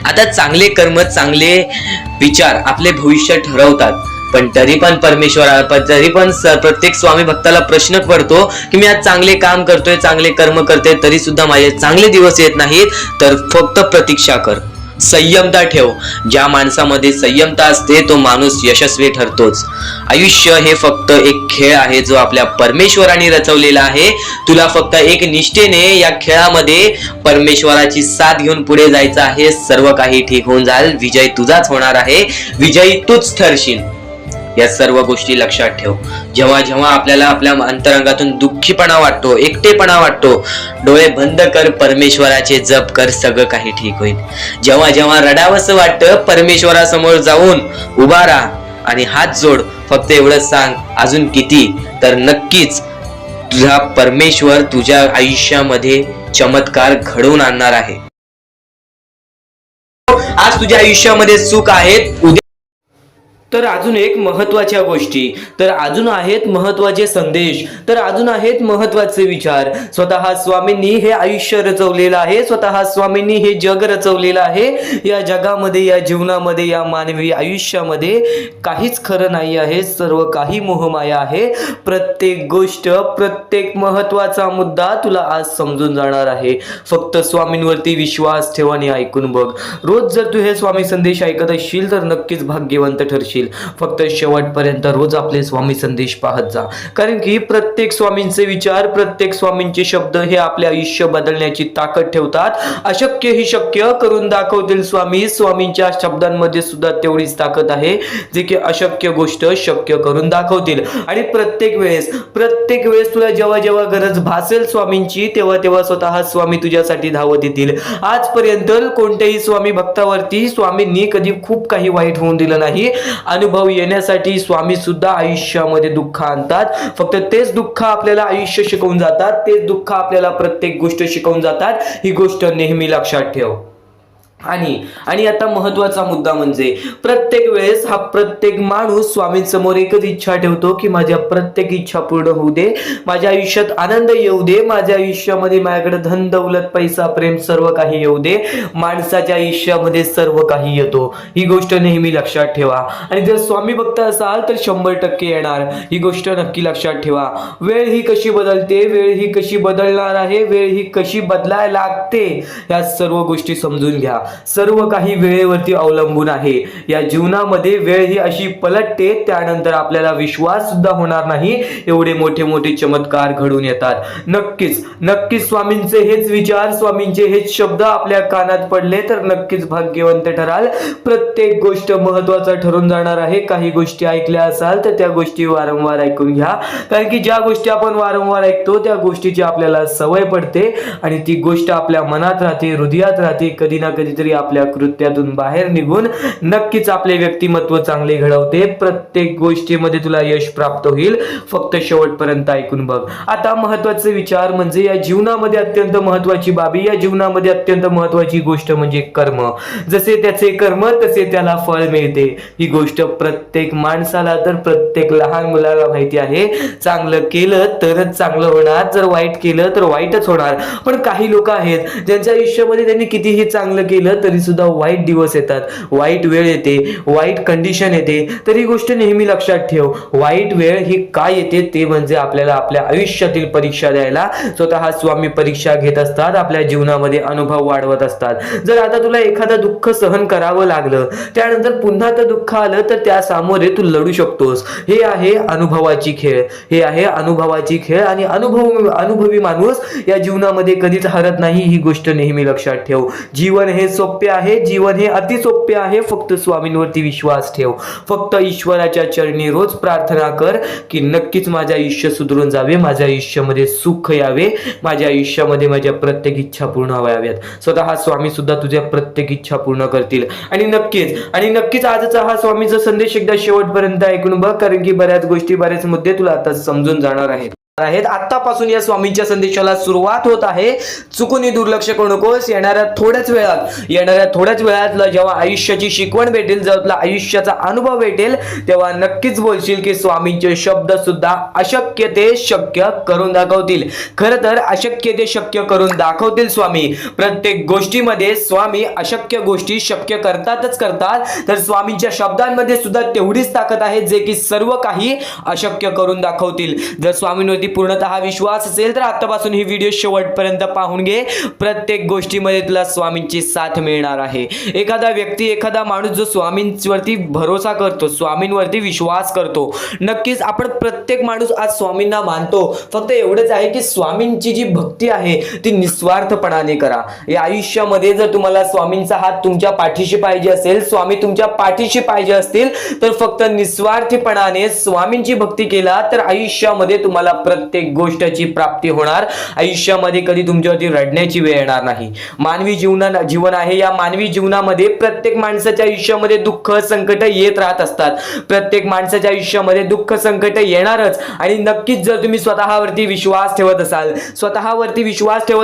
आता चांगले कर्म, चांगले विचार आपले भविष्य ठरवतात. पण तरी पण प्रत्येक स्वामी भक्ताला प्रश्न पडतो की मी आज चांगले काम करतोय, चांगले कर्म करतोय, तरी सुद्धा माझे चांगले दिवस येत नाहीत. तर फक्त प्रतीक्षा कर, संयमता ठेव. ज्या माणसामध्ये संयमता असते तो माणूस यशस्वी ठरतोच. आयुष्य हे फक्त एक खेळ आहे जो आपल्या परमेश्वराने रचवलेला आहे. तुला फक्त एक निष्ठेने या खेळामध्ये परमेश्वराची साथ घेऊन पुढे जायचं आहे. सर्व काही ठीक होऊन जाईल. विजय तुझाच होणार आहे, विजयी तूच ठरशील. या सर्व गोष्टी लक्षात ठेव. जेव्हा जेव्हा आपल्याला आपल्या अंतरंगातून दुःखीपणा वाटतो, एकटेपणा वाटतो, डोळे बंद कर, परमेश्वराचे जप कर, सगळं काही ठीक होईल. जेव्हा जेव्हा रडावंसं वाटतं, परमेश्वरासमोर जाऊन उभा राहा आणि हात जोड. फक्त एवढंच सांग, अजून किती? तर नक्कीच तुझा परमेश्वर तुझ्या आयुष्यामध्ये चमत्कार घडवून आणणार आहे. आज तुझ्या आयुष्यामध्ये सुख आहेत, उद्या तर अजून एक महत्वाच्या गोष्टी, तर अजून आहेत महत्वाचे संदेश, तर अजून आहेत महत्वाचे विचार. स्वतः स्वामींनी हे आयुष्य रचवलेलं आहे, स्वतः स्वामींनी हे जग रचवलेलं आहे. या जगामध्ये, या जीवनामध्ये, या मानवी आयुष्यामध्ये काहीच खरं नाही आहे, सर्व काही मोहमाया आहे. प्रत्येक गोष्ट, प्रत्येक महत्वाचा मुद्दा तुला आज समजून जाणार आहे. फक्त स्वामींवरती विश्वास ठेव आणि ऐकून बघ. रोज जर तू हे स्वामी संदेश ऐकत असशील तर नक्कीच भाग्यवंत ठरशील. फक्त शेवटपर्यंत रोज आपले स्वामी संदेश पाहत जा, कारण की प्रत्येक स्वामींचे विचार, प्रत्येक स्वामींचे शब्द हे आपले आयुष्य बदलण्याची ताकद ठेवतात. अशक्य ही शक्य करून दाखवतील स्वामी. स्वामींच्या शब्दांमध्ये सुद्धा तेवढीच ताकद आहे जे की अशक्य गोष्ट शक्य करून दाखवतील. आणि प्रत्येक वेळेस तुला जेव्हा जेव्हा गरज भासेल स्वामींची, तेव्हा स्वतः स्वामी तुझ्यासाठी धावत येतील. आजपर्यंत कोणत्याही स्वामी भक्तावरती स्वामींनी कधी खूप काही वाईट होऊन दिलं नाही. अनुभव येण्यासाठी स्वामी सुद्धा आयुष्यामध्ये दुःख आणतात. फक्त तेच दुःख आपल्याला आयुष्य शिकवून जातात, तेच दुःख आपल्याला प्रत्येक गोष्ट शिकवून जातात. ही गोष्ट नेहमी लक्षात ठेव. आणि आता महत्वाचा मुद्दा म्हणजे प्रत्येक वेळेस हा प्रत्येक माणूस स्वामींसमोर एकच इच्छा ठेवतो की माझ्या प्रत्येक इच्छा पूर्ण होऊ दे, माझ्या आयुष्यात आनंद येऊ दे, माझ्या आयुष्यामध्ये माझ्याकडे धन दौलत पैसा प्रेम सर्व काही येऊ दे. माणसाच्या आयुष्यामध्ये सर्व काही येतो, ही गोष्ट नेहमी लक्षात ठेवा. आणि जर स्वामी भक्त असाल तर 100% येणार, ही गोष्ट नक्की लक्षात ठेवा. वेळ ही कशी बदलते, वेळ ही कशी बदलणार आहे, वेळ ही कशी बदलायला लागते, या सर्व गोष्टी समजून घ्या. सर्व काही वेळेवरती अवलंबून आहे. या जीवनामध्ये वेळ ही अशी पलटते, त्यानंतर आपल्याला विश्वास सुद्धा होणार नाही, एवढे मोठे मोठे चमत्कार घडून येतात. नक्कीच स्वामींचे हेच विचार, स्वामींचे हेच शब्द आपल्या कानात पडले तर नक्कीच भाग्यवंत ठराल. प्रत्येक गोष्ट महत्वाचा ठरून जाणार आहे. काही गोष्टी ऐकल्या असाल तर त्या गोष्टी वारंवार ऐकून घ्या, कारण की ज्या गोष्टी आपण वारंवार ऐकतो त्या गोष्टीची आपल्याला सवय पडते आणि ती गोष्ट आपल्या मनात राहते, हृदयात राहते. कधी ना कधीतरी आपल्या कृत्यातून बाहेर निघून नक्कीच आपले व्यक्तिमत्व चांगले घडवते. प्रत्येक गोष्टीमध्ये तुला यश प्राप्त होईल. फक्त शेवटपर्यंत ऐकून बघ. आता महत्वाचे विचार म्हणजे या जीवनामध्ये अत्यंत महत्वाची बाबी, या जीवनामध्ये अत्यंत महत्वाची गोष्ट म्हणजे कर्म. जसे त्याचे कर्म तसे त्याला फळ मिळते. ही गोष्ट प्रत्येक माणसाला, तर प्रत्येक लहान मुलाला माहिती आहे. चांगलं केलं तरच चांगलं होणार, जर वाईट केलं तर वाईटच होणार. पण काही लोक आहेत ज्यांच्या आयुष्यामध्ये त्यांनी कितीही चांगलं केलं तरी सुद्धा वाईट दिवस येतात, वाईट वेळ येते, वाईट कंडिशन येते. तर ही गोष्ट नेहमी लक्षात ठेव. वाईट वेळ ही काय येते ते म्हणजे आपल्याला आपल्या आयुष्यातील परीक्षा द्यायला स्वतः स्वामी परीक्षा घेत असतात, आपल्या जीवनामध्ये अनुभव वाढवत असतात. जर आता तुला एखादं दुःख सहन करावं लागलं, त्यानंतर पुन्हा तर दुःख आलं तर त्या सामोरे तू लढू शकतोस. हे आहे अनुभवाची खेळ, हे आहे अनुभवाची खेळ. आणि अनुभवी माणूस या जीवनामध्ये कधीच हरत नाही, ही गोष्ट नेहमी लक्षात ठेव. जीवन हे सोपे आहे, जीवन हे अति सोपे सोपे आहे. फक्त स्वामींवरती विश्वास ठेव. फक्त ईश्वराच्या चरणी रोज प्रार्थना कर की नक्कीच माझे आयुष्य सुधरून जावे, माझ्या आयुष्यामध्ये सुख यावे, माझ्या आयुष्यामध्ये माझ्या प्रत्येक इच्छा पूर्ण व्हाव्यात. स्वतः स्वामी सुद्धा तुझ्या प्रत्येक इच्छा पूर्ण करतील. आणि नक्कीच आजचा हा स्वामीचा संदेश एकदा शेवटपर्यंत ऐकून बघ, कारण की बऱ्याच गोष्टी, बरेच मुद्दे तुला आता समजून जाणार आहेत. आतापासून या स्वामींच्या संदेशाला सुरुवात होत आहे. चुकूनही दुर्लक्ष करू नकोस. येणाऱ्या थोड्याच वेळात जेव्हा आयुष्याची शिकवण भेटेल, जेव्हा तुला आयुष्याचा अनुभव भेटेल, तेव्हा नक्कीच बोलशील की स्वामींचे शब्द सुद्धा अशक्य ते शक्य करून दाखवतील. खरं तर अशक्य ते शक्य करून दाखवतील स्वामी. प्रत्येक गोष्टीमध्ये स्वामी अशक्य गोष्टी शक्य करतातच करतात. तर स्वामींच्या शब्दांमध्ये सुद्धा तेवढीच ताकद आहे जे की सर्व काही अशक्य करून दाखवतील. जर स्वामींवरती पूर्णतः विश्वास असेल तर आतापासून ही व्हिडिओ शेवटपर्यंत पाहून घे. प्रत्येक गोष्टीमध्ये तुला स्वामींची साथ मिळणार आहे. एखादा व्यक्ती, एखादा माणूस जो स्वामींवरती भरोसा करतो, स्वामींवरती विश्वास करतो, नक्कीच आपण प्रत्येक माणूस आज स्वामींना मानतो. फक्त एवढंच आहे की स्वामींची जी भक्ती आहे ती निस्वार्थपणाने करा. या आयुष्यामध्ये जर तुम्हाला स्वामींचा हात तुमच्या पाठीशी पाहिजे असेल, स्वामी तुमच्या पाठीशी पाहिजे असतील, तर फक्त निस्वार्थीपणाने स्वामींची भक्ती केला तर आयुष्यामध्ये तुम्हाला प्रत्येक गोष्टीची प्राप्ती होणार. आयुष्यामध्ये कधी तुमच्यावरती रडण्याची वेळ येणार नाही. मानवी जीवन आहे. या मानवी जीवनामध्ये प्रत्येक माणसाच्या आयुष्यामध्ये दुःख, संकट येत राहत असतात. प्रत्येक माणसाच्या आयुष्यामध्ये दुःख, संकट येणारच. आणि नक्कीच जर तुम्ही स्वतःवरती विश्वास ठेवत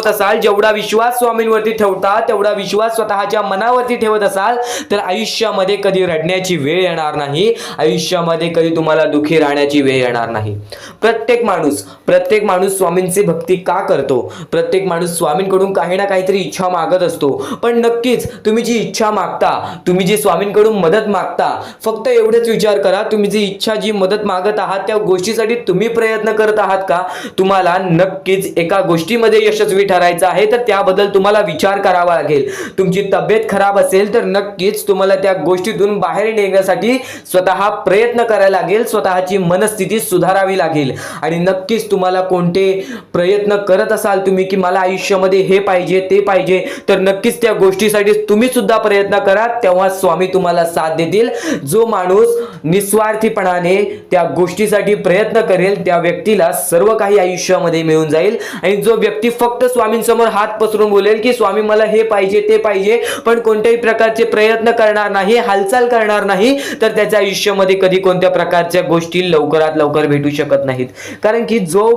असाल, जेवढा विश्वास स्वामींवरती ठेवता तेवढा विश्वास स्वतःच्या मनावरती ठेवत असाल, तर आयुष्यामध्ये कधी रडण्याची वेळ येणार नाही. आयुष्यामध्ये कधी तुम्हाला दुःखी राहण्याची वेळ येणार नाही. प्रत्येक माणूस स्वामींची भक्ती का करतो? प्रत्येक माणूस स्वामींकडून काही ना काहीतरी इच्छा मागत असतो. पण नक्कीच तुम्ही जी इच्छा मागता, तुम्ही जी स्वामींकडून मदत मागता, फक्त एवढेच विचार करा, तुम्ही जी इच्छा, जी मदत मागत आहात त्या गोष्टीसाठी तुम्ही प्रयत्न करत आहात का? तुम्हाला नक्कीच एका गोष्टीमध्ये यशस्वी ठरायचं आहे, तर त्याबद्दल तुम्हाला विचार करावा लागेल. तुमची तब्येत खराब असेल तर नक्कीच तुम्हाला त्या गोष्टीतून बाहेर निघण्यासाठी स्वतः प्रयत्न करायला लागेल, स्वतःची मनस्थिती सुधारावी लागेल. आणि नक्कीच तुम्हाला कोणते प्रयत्न करत असाल तुम्ही की मला आयुष्यामध्ये हे पाहिजे, ते पाहिजे, तर नक्कीच त्या गोष्टीसाठी तुम्ही सुद्धा प्रयत्न करा. तेव्हा स्वामी तुम्हाला साथ देतील. जो माणूस निस्वार्थीपणाने त्या गोष्टीसाठी प्रयत्न करेल त्या व्यक्तीला सर्व काही आयुष्यामध्ये मिळून जाईल. आणि जो व्यक्ती फक्त स्वामींसमोर हात पसरून बोलेल की स्वामी मला हे पाहिजे, ते पाहिजे, पण कोणत्याही प्रकारचे प्रयत्न करणार नाही, हालचाल करणार नाही, तर त्याच्या आयुष्यामध्ये कधी कोणत्या प्रकारच्या गोष्टी लवकरात लवकर भेटू शकत नाहीत. कारण की जो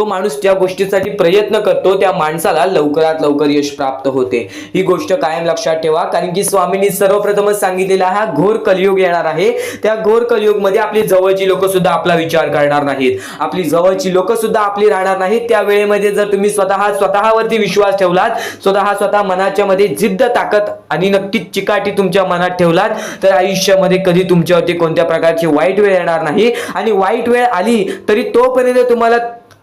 माणूस त्या गोष्टीसाठी प्रयत्न करतो त्या माणसाला लवकरात लवकर यश प्राप्त होते. ही गोष्ट कायम लक्षात ठेवा. कारण की स्वामींनी सर्वप्रथमच सांगितलेला हा घोर कलियुग येणार आहे. त्या घोर कलियुगमध्ये आपली जवळची लोक सुद्धा आपला विचार करणार नाहीत, आपली जवळची लोक सुद्धा आपली राहणार नाहीत. त्या वेळेमध्ये जर तुम्ही स्वतःवरती विश्वास ठेवलात, स्वतः मनाच्या मध्ये जिद्द, ताकद आणि नक्कीच चिकाटी तुमच्या मनात ठेवलात, तर आयुष्यामध्ये कधी तुमच्यावरती कोणत्या प्रकारची वाईट वेळ येणार नाही. आणि वाईट वेळ आली तरी तोपर्यंत तुम्हाला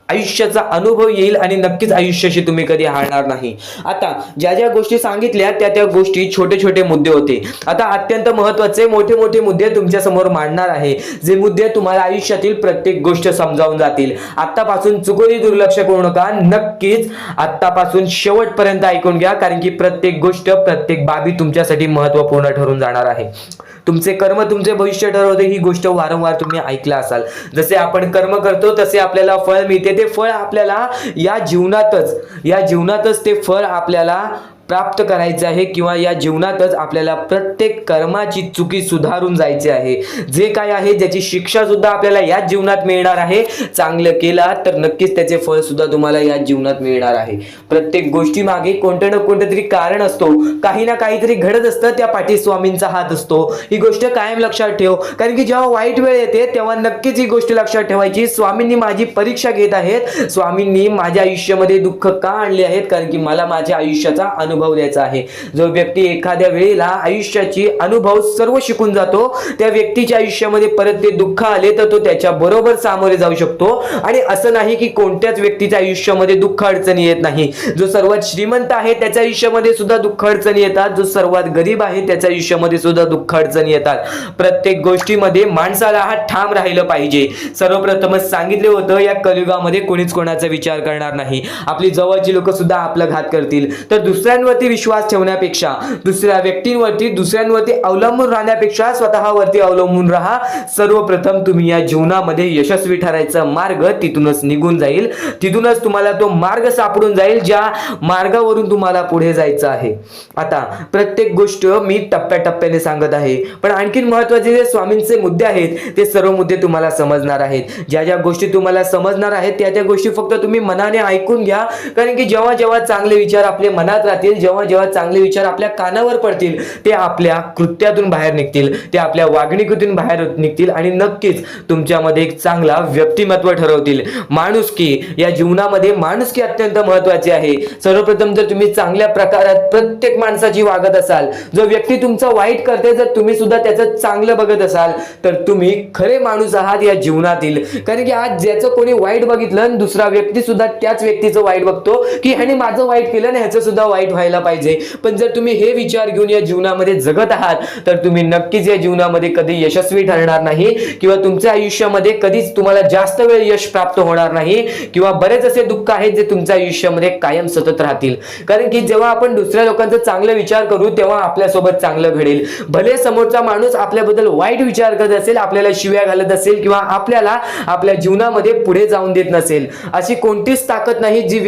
आयुष्याचा अनुभव येईल आणि नक्कीच आयुष्याशी तुम्ही कधी हारणार नाही. आता ज्या गोष्टी सांगितल्या त्या गोष्टी छोटे मुद्दे होते. आता अत्यंत महत्त्वाचे मोठे मुद्दे तुमच्या समोर मांडणार आहे, जे मुद्दे तुम्हाला आयुष्यातील प्रत्येक गोष्ट समजावून जातील. आतापासून चुकूनही दुर्लक्ष करू नका. नक्कीच आतापासून शेवटपर्यंत ऐकून घ्या, कारण की प्रत्येक गोष्ट, प्रत्येक बाबी तुमच्यासाठी महत्त्वपूर्ण ठरून जाणार आहे. तुमचे कर्म तुमचे भविष्य ठरवते. ही गोष्ट वारंवार तुम्ही ऐकला असाल. जसे आपण कर्म करतो तसे आपल्याला फळ मिळते. ते फळ आपल्याला या जीवनातच ते फळ आपल्याला प्राप्त करायचे आहे, किंवा या जीवनातच आपल्याला प्रत्येक कर्माची चुकी सुधारून जायचे आहे. जे काय आहे ज्याची शिक्षा सुद्धा आपल्याला या जीवनात मिळणार आहे. चांगलं केला तर नक्कीच त्याचे फळ सुद्धा तुम्हाला या जीवनात मिळणार आहे. प्रत्येक गोष्टी मागे कोणतं ना कोणतं तरी कारण असतो, काही ना काहीतरी घडत असतं, त्या पाठी स्वामींचा हात असतो. ही गोष्ट कायम लक्षात ठेव. कारण की जेव्हा वाईट वेळ येते तेव्हा नक्कीच ही गोष्ट लक्षात ठेवायची, स्वामींनी माझी परीक्षा घेत आहेत, स्वामींनी माझ्या आयुष्यामध्ये दुःख का आणले आहेत, कारण की मला माझ्या आयुष्याचा अनुभव द्यायचा आहे. जो व्यक्ती एखाद्या वेळेला आयुष्याची अनुभव सर्व शिकून जातो, त्या व्यक्तीच्या आयुष्यामध्ये परत ते दुःख आले तर तो त्याच्या बरोबर सामोरे जाऊ शकतो. आणि असं नाही की कोणत्याच व्यक्तीच्या आयुष्यामध्ये दुःख अडचणी येत नाही. जो सर्वात श्रीमंत आहे त्याच्या आयुष्यामध्ये सुद्धा दुःख अडचणी येतात, जो सर्वात गरीब आहे त्याच्या आयुष्यामध्ये सुद्धा दुःख अडचणी येतात. प्रत्येक गोष्टीमध्ये माणसाला हा ठाम राहिलं पाहिजे. सर्वप्रथमच सांगितले होतं, या कलियुगामध्ये कोणीच कोणाचा विचार करणार नाही. आपली जवळची लोक सुद्धा आपला घात करतील, तर दुसऱ्यांवर दुसऱ्यांवरती विश्वास ठेवण्यापेक्षा, दुसऱ्यांवरती अवलंबून राहण्यापेक्षा स्वतःवरती अवलंबून राहा. सर्वप्रथम तुम्ही या जीवनामध्ये यशस्वी ठरायचा मार्ग तिथूनच निघून जाईल. तिथूनच तुम्हाला तो मार्ग सापडून जाईल ज्या मार्गावरून तुम्हाला पुढे जायचं आहे. आता प्रत्येक गोष्ट मी टप्प्याटप्प्याने सांगत आहे, पण आणखीन महत्त्वाचे जे स्वामींचे मुद्दे आहेत ते सर्व मुद्दे तुम्हाला समजणार आहेत. ज्या ज्या गोष्टी तुम्हाला समजणार आहेत त्या त्या गोष्टी फक्त तुम्ही मनाने ऐकून घ्या. कारण की जेव्हा जेव्हा चांगले विचार आपल्या मनात राहतील, जेव्हा जेव्हा चांगले विचार आपल्या कानावर पडतील, ते आपल्या कृत्यातून बाहेर निघतील, ते आपल्या वागणुकीतून बाहेर निघतील आणि नक्कीच तुमच्यामध्ये एक चांगला व्यक्तिमत्व ठरवतील. माणुसकी, या जीवनामध्ये माणुसकी अत्यंत महत्त्वाची आहे. सर्वप्रथम जर तुम्ही चांगल्या प्रकारात प्रत्येक माणसाची वागत असाल, जो व्यक्ती तुमचा वाईट करते जर तुम्ही सुद्धा त्याचं चांगलं बघत असाल, तर तुम्ही खरे माणूस आहात या जीवनातील. कारण की आज ज्याचं कोणी वाईट बघितलं आणि दुसरा व्यक्ती सुद्धा त्याच व्यक्तीचं वाईट बघतो की ह्याने माझं वाईट केलं आणि ह्याचं सुद्धा वाईट व्हायला पाहिजे. पण जर तुम्ही हे विचार घेऊन या जीवनामध्ये जगत आहात तर तुम्ही नक्कीच या जीवनामध्ये कधी यशस्वी ठरणार नाही किंवा तुमच्या आयुष्यामध्ये कधीच तुम्हाला जास्त वेळ यश प्राप्त होणार नाही किंवा बरेच असे दुःख आहेत जे तुमच्या आयुष्यामध्ये कायम सतत राहतील. कारण की जेव्हा आपण दुसऱ्या लोकांचा चांगला विचार करू तेव्हा आपल्यासोबत चांगलं घडेल. भले समोरचा माणूस आपल्याबद्दल वाईट विचार करत असेल, आपल्याला शिव्या घालत असेल किंवा आपल्याला आपल्या जीवनामध्ये पुढे जाऊन देत नसेल, अशी कोणतीच ताकद नाही जी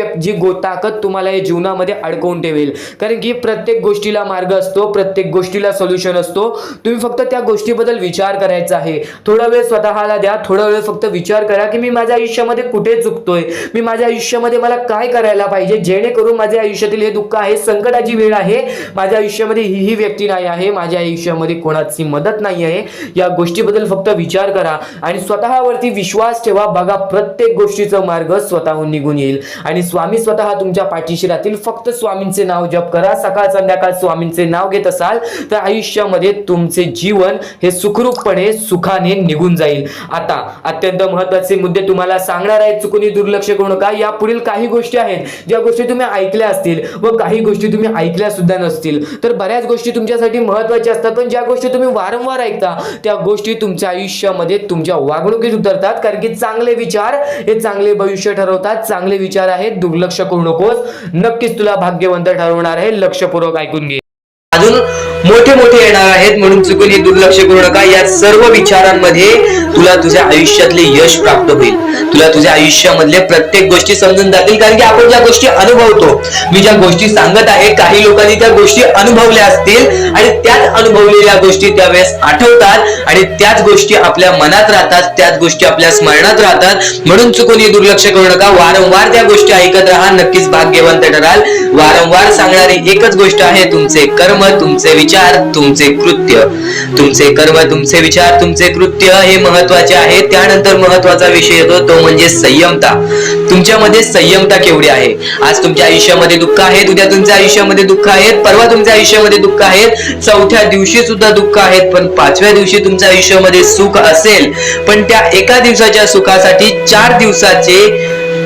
ताकद तुम्हाला या जीवनामध्ये अडकवून ठेवेल. कारण की प्रत्येक गोष्टीला मार्ग असतो, प्रत्येक गोष्टीला सोल्युशन असतो. तुम्ही फक्त त्या गोष्टीबद्दल विचार करायचा आहे. थोडा वेळ स्वतःला द्या, थोडा वेळ फक्त विचार करा की मी माझ्या आयुष्यामध्ये कुठे चुकतोय, मी माझ्या आयुष्यामध्ये मला काय करायला पाहिजे जेणेकरून माझ्या आयुष्यातील हे दुःख आहे, संकटाची वेळ आहे, माझ्या आयुष्यामध्ये ही व्यक्ती नाही आहे, माझ्या आयुष्यामध्ये कोणाची मदत नाही आहे. या गोष्टीबद्दल फक्त विचार करा आणि स्वतःवरती विश्वास ठेवा. बघा प्रत्येक गोष्टीचा मार्ग स्वतःहून निघून येईल आणि स्वामी स्वतः तुमच्या पाठीशी राहतील. फक्त स्वामींचे नाव जप करा. सकाळ संध्याकाळ स्वामींचे नाव घेत असाल तर आयुष्यामध्ये तुमचे जीवन हे सुखरूपपणे सुखाने निघून जाईल. आता अत्यंत महत्त्वाचे मुद्दे तुम्हाला सांगणार आहेत, चुकून दुर्लक्ष करू नका. या पुढील काही गोष्टी आहेत ज्या गोष्टी तुम्ही ऐकल्या असतील व काही गोष्टी तुम्ही ऐकल्या सुद्धा नसतील. तर बऱ्याच गोष्टी तुमच्यासाठी महत्त्वाच्या असतात, पण ज्या गोष्टी तुम्ही वारंवार ऐकता त्या गोष्टी तुमच्या आयुष्यामध्ये तुमच्या वागणुकीत उतरतात. कारण की चांगले विचार हे चांगले भविष्य ठरवतात. चांगले विचार आहेत, दुर्लक्ष करू नकोस. नक्कीच तुला भाग्यवंत ठरवणार आहे. लक्षपूर्वक ऐकून घे. अजून मोठे मोठे येणार आहेत म्हणून चुकून दुर्लक्ष करू नका. या सर्व विचारांमध्ये तुला तुझ्या आयुष्यातले यश प्राप्त होईल. तुला तुझ्या आयुष्यामधले प्रत्येक गोष्टी समजून जातील. कारण की आपण ज्या गोष्टी अनुभवतो, मी ज्या गोष्टी सांगत आहे, काही लोकांनी त्या गोष्टी अनुभवल्या असतील आणि त्याच अनुभवलेल्या गोष्टी त्यावेळेस आठवतात आणि त्याच गोष्टी आपल्या मनात राहतात, त्याच गोष्टी आपल्या स्मरणात राहतात. म्हणून चुकून दुर्लक्ष करू नका. वारंवार त्या गोष्टी ऐकत राहा. नक्कीच भाग्यवंत ठराल. वारंवार सांगणारी एकच गोष्ट आहे, तुमचे कर्म, तुमचे विचार, तुमचे कृत्य. तुमचे कर्म, तुमचे विचार, तुमचे कृत्य हे महत्वाचे आहे. त्यानंतर महत्वाचा विषय येतो तो म्हणजे संयमता. तुमच्यामध्ये संयमता केवढी आहे? आज तुमच्या आयुष्यामध्ये दुःख आहे, उद्या तुमच्या आयुष्यामध्ये दुःख आहेत, परवा तुमच्या आयुष्यामध्ये दुःख आहेत, चौथ्या दिवशी सुद्धा दुःख आहेत, पण पाचव्या दिवशी तुमच्या आयुष्यामध्ये सुख असेल. पण त्या एका दिवसाच्या सुखासाठी 4 दिवसाचे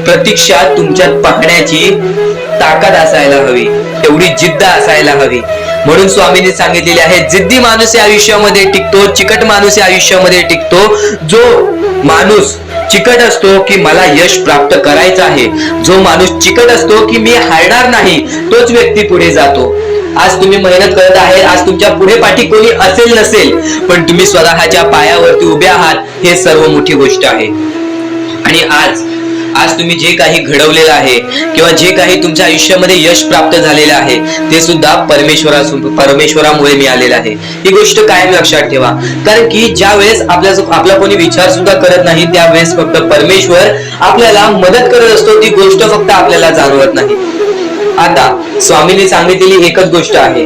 प्रतीक्षा तुमच्यात पाहण्याची ताकद असायला हवी, तेवढी जिद्द असायला हवी. म्हणून स्वामींनी सांगितलेले आहे, जिद्दी माणूस या आयुष्यामध्ये टिकतो, चिकट माणूस या आयुष्यामध्ये टिकतो. जो माणूस चिकट असतो की मला यश प्राप्त करायचं आहे, जो माणूस चिकट असतो की मी हारणार नाही, तोच व्यक्ती पुढे जातो. आज तुम्ही मेहनत करत आहे, आज तुमच्या पुढे पाठी कोणी असेल नसेल, पण तुम्ही स्वतःच्या पायावरती उभे आहात, हे सर्व मोठी गोष्ट आहे. आणि आज तुम्ही जे काही घडवलेलं आहे किंवा जे काही तुमच्या आयुष्यामध्ये यश प्राप्त झालेलं आहे ते सुद्धा परमेश्वरामुळे मिळालेलं आहे. ही गोष्ट कायम लक्षात ठेवा. कारण की ज्या वेळेस आपला कोणी विचार सुद्धा करत नाही त्यावेळेस फक्त परमेश्वर आपल्याला मदत करत असतो. ती गोष्ट फक्त आपल्याला जाणवत नाही. आता स्वामींनी सांगितलेली एकच गोष्ट आहे,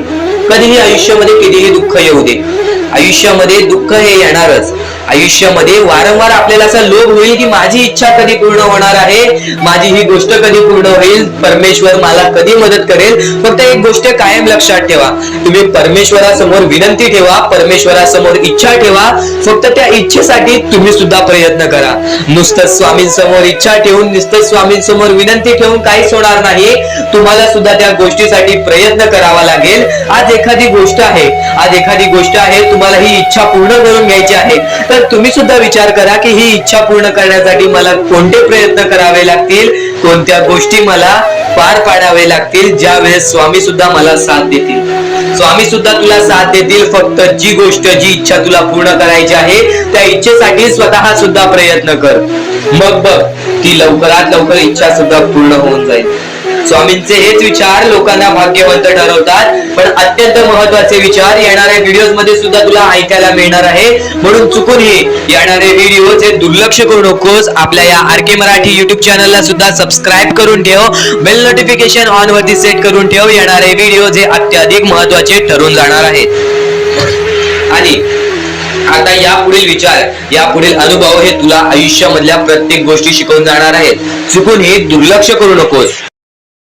कधीही आयुष्यामध्ये कितीही दुःख येऊ दे, आयुष्यामध्ये दुःख हे येणारच. आयुष्यामध्ये वारंवार आपल्याला असा लोभ होईल की माझी इच्छा कधी पूर्ण होणार आहे, माझी ही गोष्ट कधी पूर्ण होईल, परमेश्वर मला कधी मदत करेल. फक्त एक गोष्ट कायम लक्षात ठेवा, तुम्ही परमेश्वरासमोर विनंती ठेवा, परमेश्वरासमोर इच्छा ठेवा. फक्त त्या इच्छेसाठी तुम्ही सुद्धा प्रयत्न करा. नुसतं स्वामींसमोर इच्छा ठेवून, नुसतं स्वामींसमोर विनंती ठेवून काहीच होणार नाही. तुम्हाला सुद्धा त्या गोष्टीसाठी प्रयत्न करावा लागेल. आज एखादी गोष्ट आहे, तुम्हाला ही इच्छा पूर्ण करून घ्यायची आहे, तर तर तुम्ही सुद्धा विचार करा की ही इच्छा पूर्ण करण्यासाठी मला कोणते प्रयत्न करावे लागतील, कोणत्या गोष्टी मला पार पाडावे लागतील, ज्या वेळेस स्वामी सुद्धा मला साथ देतील. स्वामी सुद्धा तुला साथ देतील. फक्त जी गोष्ट, जी इच्छा तुला पूर्ण करायची आहे त्या इच्छेसाठी स्वतः सुद्धा प्रयत्न कर. मग बघ ती लवकरात लवकर इच्छा सुद्धा पूर्ण होऊन जाईल. स्वामींचे हेच विचार लोकांना भाग्यवंत ठरवतात. पण अत्यंत महत्वाचे विचार येणाऱ्या व्हिडिओज मध्ये सुद्धा तुला ऐकायला मिळणार आहे. म्हणून चुकूनही येणारे व्हिडिओज हे दुर्लक्ष करू नकोस. आपल्या या RK मराठी युट्यूब चॅनलला सुद्धा सबस्क्राईब करून ठेव. बेल नोटिफिकेशन ऑन वरती सेट करून ठेव. येणारे व्हिडिओज हे अत्याधिक महत्वाचे ठरून जाणार आहेत. आणि आता यापुढील विचार, यापुढील अनुभव हे तुला आयुष्यामधल्या प्रत्येक गोष्टी शिकवून जाणार आहेत. चुकून हे दुर्लक्ष करू नकोस.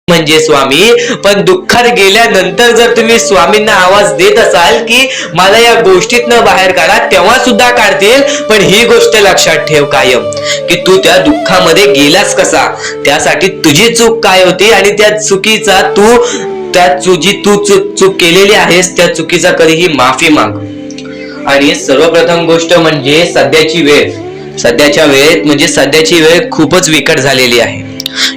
म्हणजे स्वामी, पण दुःखात गेल्यानंतर जर तुम्ही स्वामींना आवाज देत असाल की मला या गोष्टीतनं बाहेर काढा, तेव्हा सुद्धा काढतील. पण ही गोष्ट लक्षात ठेव कायम की तू त्या दुःखामध्ये गेलास कसा, त्यासाठी तुझी चूक काय होती आणि त्या चुकीचा चूक केलेली आहेस त्या चुकीचा कधीही माफी माग. आणि सर्वप्रथम गोष्ट म्हणजे सध्याची वेळ खूपच विकट झालेली आहे.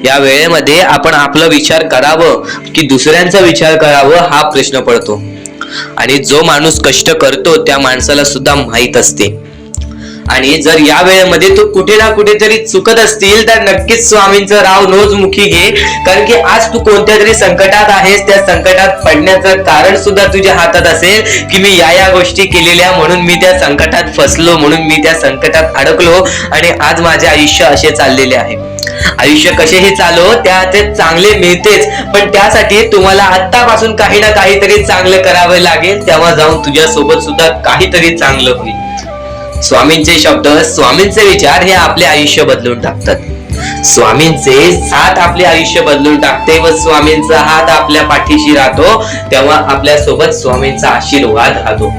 या वेळेमध्ये आपण आपला विचार करावं की दुसऱ्यांचा विचार करावं हा प्रश्न पडतो. आणि जो माणूस कष्ट करतो त्या माणसाला सुद्धा माहित असते. आणि जर या वेळेमध्ये तू कुठे ना कुठेतरी चुकत असतील तर नक्कीच स्वामींचं राव नोजमुखी घे. कारण की आज तू कोणत्या तरी संकटात आहेस. त्या संकटात पडण्याचं कारण सुद्धा तुझ्या हातात असेल की मी या गोष्टी केलेल्या म्हणून मी त्या संकटात फसलो, म्हणून मी त्या संकटात अडकलो आणि आज माझे आयुष्य असे चाललेले आहे. आयुष्य कसेही चालो त्याचे चांगले मिळतेच, पण त्यासाठी तुम्हाला आत्तापासून काही ना काहीतरी चांगलं करावं लागेल. तेव्हा जाऊन तुझ्या सोबत सुद्धा काहीतरी चांगलं होईल. स्वामींचे शब्द, स्वामींचे विचार हे आपले आयुष्य बदलून टाकतात. स्वामींचे साथ आपले आयुष्य बदलून टाकते व स्वामींचा हात आपल्या पाठीशी राहतो. तेव्हा आपल्या सोबत स्वामींचा आशीर्वाद राहतो.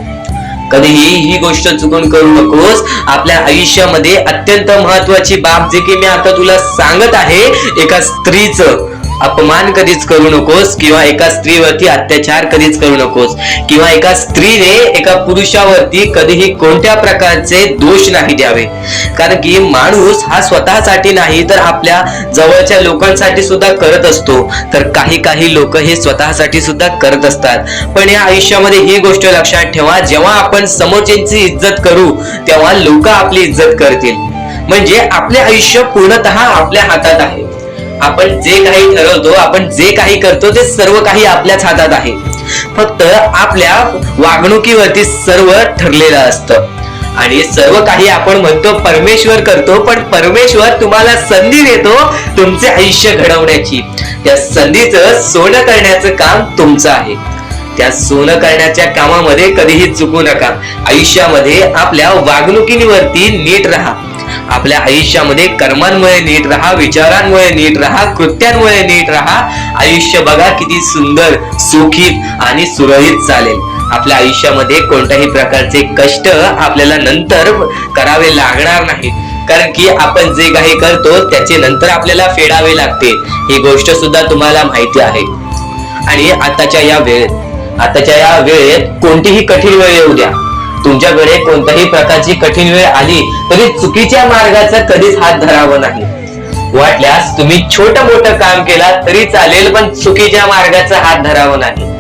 कधीही ही गोष्ट चुकून करू नकोस. आपल्या आयुष्यामध्ये अत्यंत महत्वाची बाब जे की मी आता तुला सांगत आहे, एका स्त्रीचं अपमान कधीच करू नकोस किंवा एका स्त्रीवरती अत्याचार कधीच करू नकोस किंवा एका स्त्रीने एका पुरुषावरती कधीही कोणत्या प्रकारचे दोष नाही द्यावे. कारण की माणूस हा स्वतःसाठी नाही तर आपल्या जवळच्या लोकांसाठी सुद्धा करत असतो. तर काही लोक हे स्वतःसाठी सुद्धा करत असतात. पण या आयुष्यामध्ये ही गोष्ट लक्षात ठेवा, जेव्हा आपण समोरच्यांची इज्जत करू तेव्हा लोक आपली इज्जत करतील. म्हणजे आपले आयुष्य पूर्णतः आपल्या हातात आहे. आपण जे काही ठरवतो, आपण जे काही करतो ते सर्व काही आपल्याच हातात आहे. फक्त आपल्या वागणुकीवरती सर्व ठरलेलं असतं. आणि सर्व काही आपण म्हणतो परमेश्वर करतो, पण परमेश्वर तुम्हाला संधी देतो तुमचे आयुष्य घडवण्याची. त्या संधीचं सोनं करण्याचं काम तुमचं आहे. त्या सोनं करण्याच्या कामामध्ये कधीही चुकू नका. आयुष्यामध्ये आपल्या वागणुकीवरती नीट राहा. आपल्या आयुष्यामध्ये कर्मांमुळे नीट राहा, विचारांमुळे नीट राहा, कृत्यांमुळे नीट राहा. आयुष्य बघा किती सुंदर, सुखीत आणि सुरळीत चालेल. आपल्या आयुष्यामध्ये कोणत्याही प्रकारचे कष्ट आपल्याला नंतर करावे लागणार नाहीत. कारण की आपण जे काही करतो त्याचे नंतर आपल्याला फेडावे लागते. ही गोष्ट सुद्धा तुम्हाला माहिती आहे. आणि आताच्या या वेळेत कोणतीही कठीण वेळ येऊ द्या, तुमच्याकडे कोणत्याही प्रकारची कठीण वेळ आली तरी चुकीच्या मार्गाचा कधीच हात धरावा नाही. वाटल्यास तुम्ही छोटं मोठं काम केला तरी चालेल, पण चुकीच्या मार्गाचा हात धरावा नाही.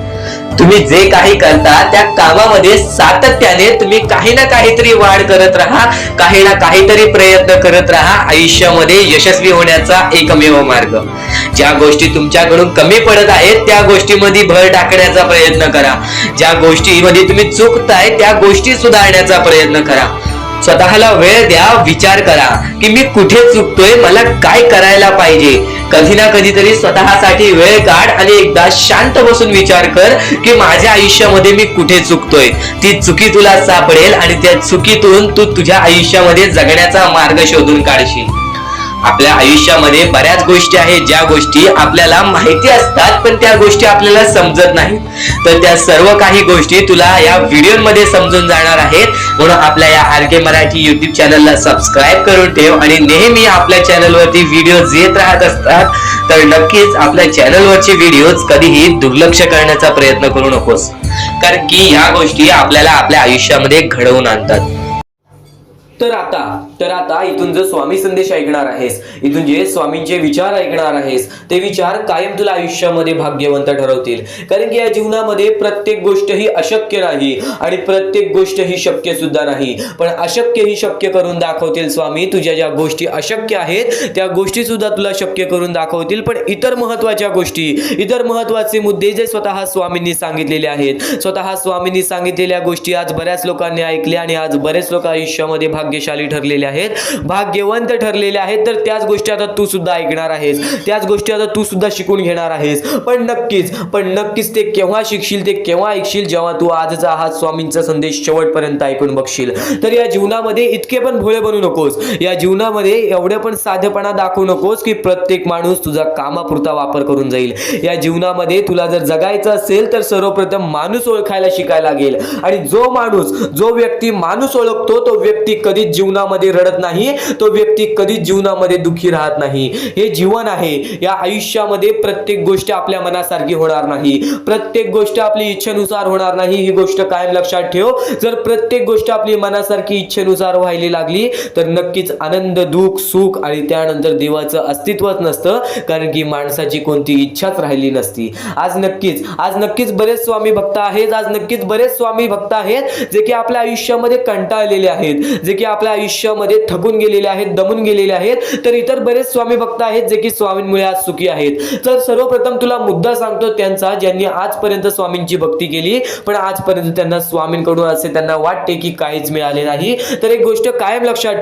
तुम्ही जे काही करता त्या कामामध्ये सातत्याने तुम्ही काही ना काहीतरी वाढ करत राहा, काही ना काहीतरी प्रयत्न करत राहा. आयुष्यामध्ये यशस्वी होण्याचा एकमेव मार्ग. ज्या गोष्टी तुमच्याकडून कमी पडत आहेत त्या गोष्टीमध्ये भर टाकण्याचा प्रयत्न करा. ज्या गोष्टीमध्ये तुम्ही चुकताय त्या गोष्टी सुधारण्याचा प्रयत्न करा. स्वतःला वेळ द्या, विचार करा की मी कुठे चुकतोय, मला काय करायला पाहिजे. कधी ना कधीतरी स्वतःसाठी वेळ काढ आणि एकदा शांत बसून विचार कर की माझ्या आयुष्यामध्ये मी कुठे चुकतोय. ती चुकी तुला सापडेल आणि त्या चुकीतून तू तुझ्या आयुष्यामध्ये जगण्याचा मार्ग शोधून काढशील. आपल्या आयुष्यामध्ये बऱ्याच गोष्टी आहेत ज्या गोष्टी आपल्याला माहिती असतात पण त्या गोष्टी आपल्याला समजत नाहीत. तर त्या सर्व काही गोष्टी तुला या व्हिडिओमध्ये समजून जाणार आहेत. म्हणून आपल्या या RK मराठी युट्यूब चॅनलला सबस्क्राईब करून ठेव. आणि नेहमी आपल्या चॅनलवरती व्हिडिओज येत राहत असतात. तर नक्कीच आपल्या चॅनलवरचे व्हिडिओज कधीही दुर्लक्ष करण्याचा प्रयत्न करू नकोस. कारण की ह्या गोष्टी आपल्याला आपल्या आयुष्यामध्ये घडवून आणतात. तर आता इथून जर स्वामी संदेश ऐकणार आहेस, इथून जे स्वामींचे विचार ऐकणार आहेस, ते विचार कायम तुला आयुष्यामध्ये भाग्यवंत ठरवतील. कारण की या जीवनामध्ये प्रत्येक गोष्ट ही अशक्य नाही आणि प्रत्येक गोष्ट ही शक्य सुद्धा नाही, पण अशक्य ही शक्य करून दाखवतील स्वामी. तुझ्या ज्या गोष्टी अशक्य आहेत त्या गोष्टी सुद्धा तुला शक्य करून दाखवतील. पण इतर महत्वाच्या गोष्टी, इतर महत्वाचे मुद्दे जे स्वतः स्वामींनी सांगितलेले आहेत, स्वतः स्वामींनी सांगितलेल्या गोष्टी आज बऱ्याच लोकांनी ऐकल्या आणि आज बरेच लोक आयुष्यामध्ये भाग्यशाली ठरलेले आहेत, भाग्यवंत ठरलेले आहेत. तर त्याच गोष्टी आता तू सुद्धा ऐकणार आहेस, त्याच गोष्टी आता तू सुद्धा शिकून घेणार आहेस. पण नक्कीच ते केव्हा शिकशील, ते केव्हा ऐकशील, जेव्हा तू आजचा हा स्वामींचा संदेश शेवटपर्यंत ऐकून बघशील. तर या जीवनामध्ये इतके पण भोळे बनू नकोस, या जीवनामध्ये एवढे पण साधेपणा दाखवू नकोस की प्रत्येक माणूस तुझा कामापुरता वापर करून जाईल. या जीवनामध्ये तुला जर जगायचं असेल तर सर्वप्रथम माणूस ओळखायला शिकायला लागेल. आणि जो व्यक्ती माणूस ओळखतो तो व्यक्ती कधीच जीवनामध्ये रडत नाही, तो व्यक्ती कधीच जीवनामध्ये दुःखी राहत नाही. हे जीवन आहे. या आयुष्यामध्ये प्रत्येक गोष्ट आपल्या मनासारखी होणार नाही, प्रत्येक गोष्ट आपली इच्छेनुसार होणार नाही. ही गोष्ट कायम लक्षात ठेव. जर प्रत्येक गोष्ट आपली मनासारखी इच्छेनुसार व्हायला लागली तर नक्कीच आनंद, दुःख, सुख आणि त्यानंतर देवाचं अस्तित्वच नसतं. कारण की माणसाची कोणती इच्छाच राहिली नसती. आज नक्कीच बरेच स्वामी भक्त आहेत, आज नक्कीच बरेच स्वामी भक्त आहेत जे की आपल्या आयुष्यामध्ये कंटाळलेले आहेत, जे की आपल्या आयुष्यामध्ये थकून गेलेले आहेत, दमून गेलेले आहेत. तर इतर बरेच स्वामी भक्त आहेत जे की स्वामींमुळे आज सुखी आहेत. तर सर्वप्रथम तुला मुद्दा सांगतो त्यांचा, ज्यांनी आजपर्यंत स्वामींची भक्ती केली पण आजपर्यंत त्यांना स्वामींकडून असे त्यांना वाटते की काहीच मिळाले नाही. तर एक गोष्ट कायम लक्षात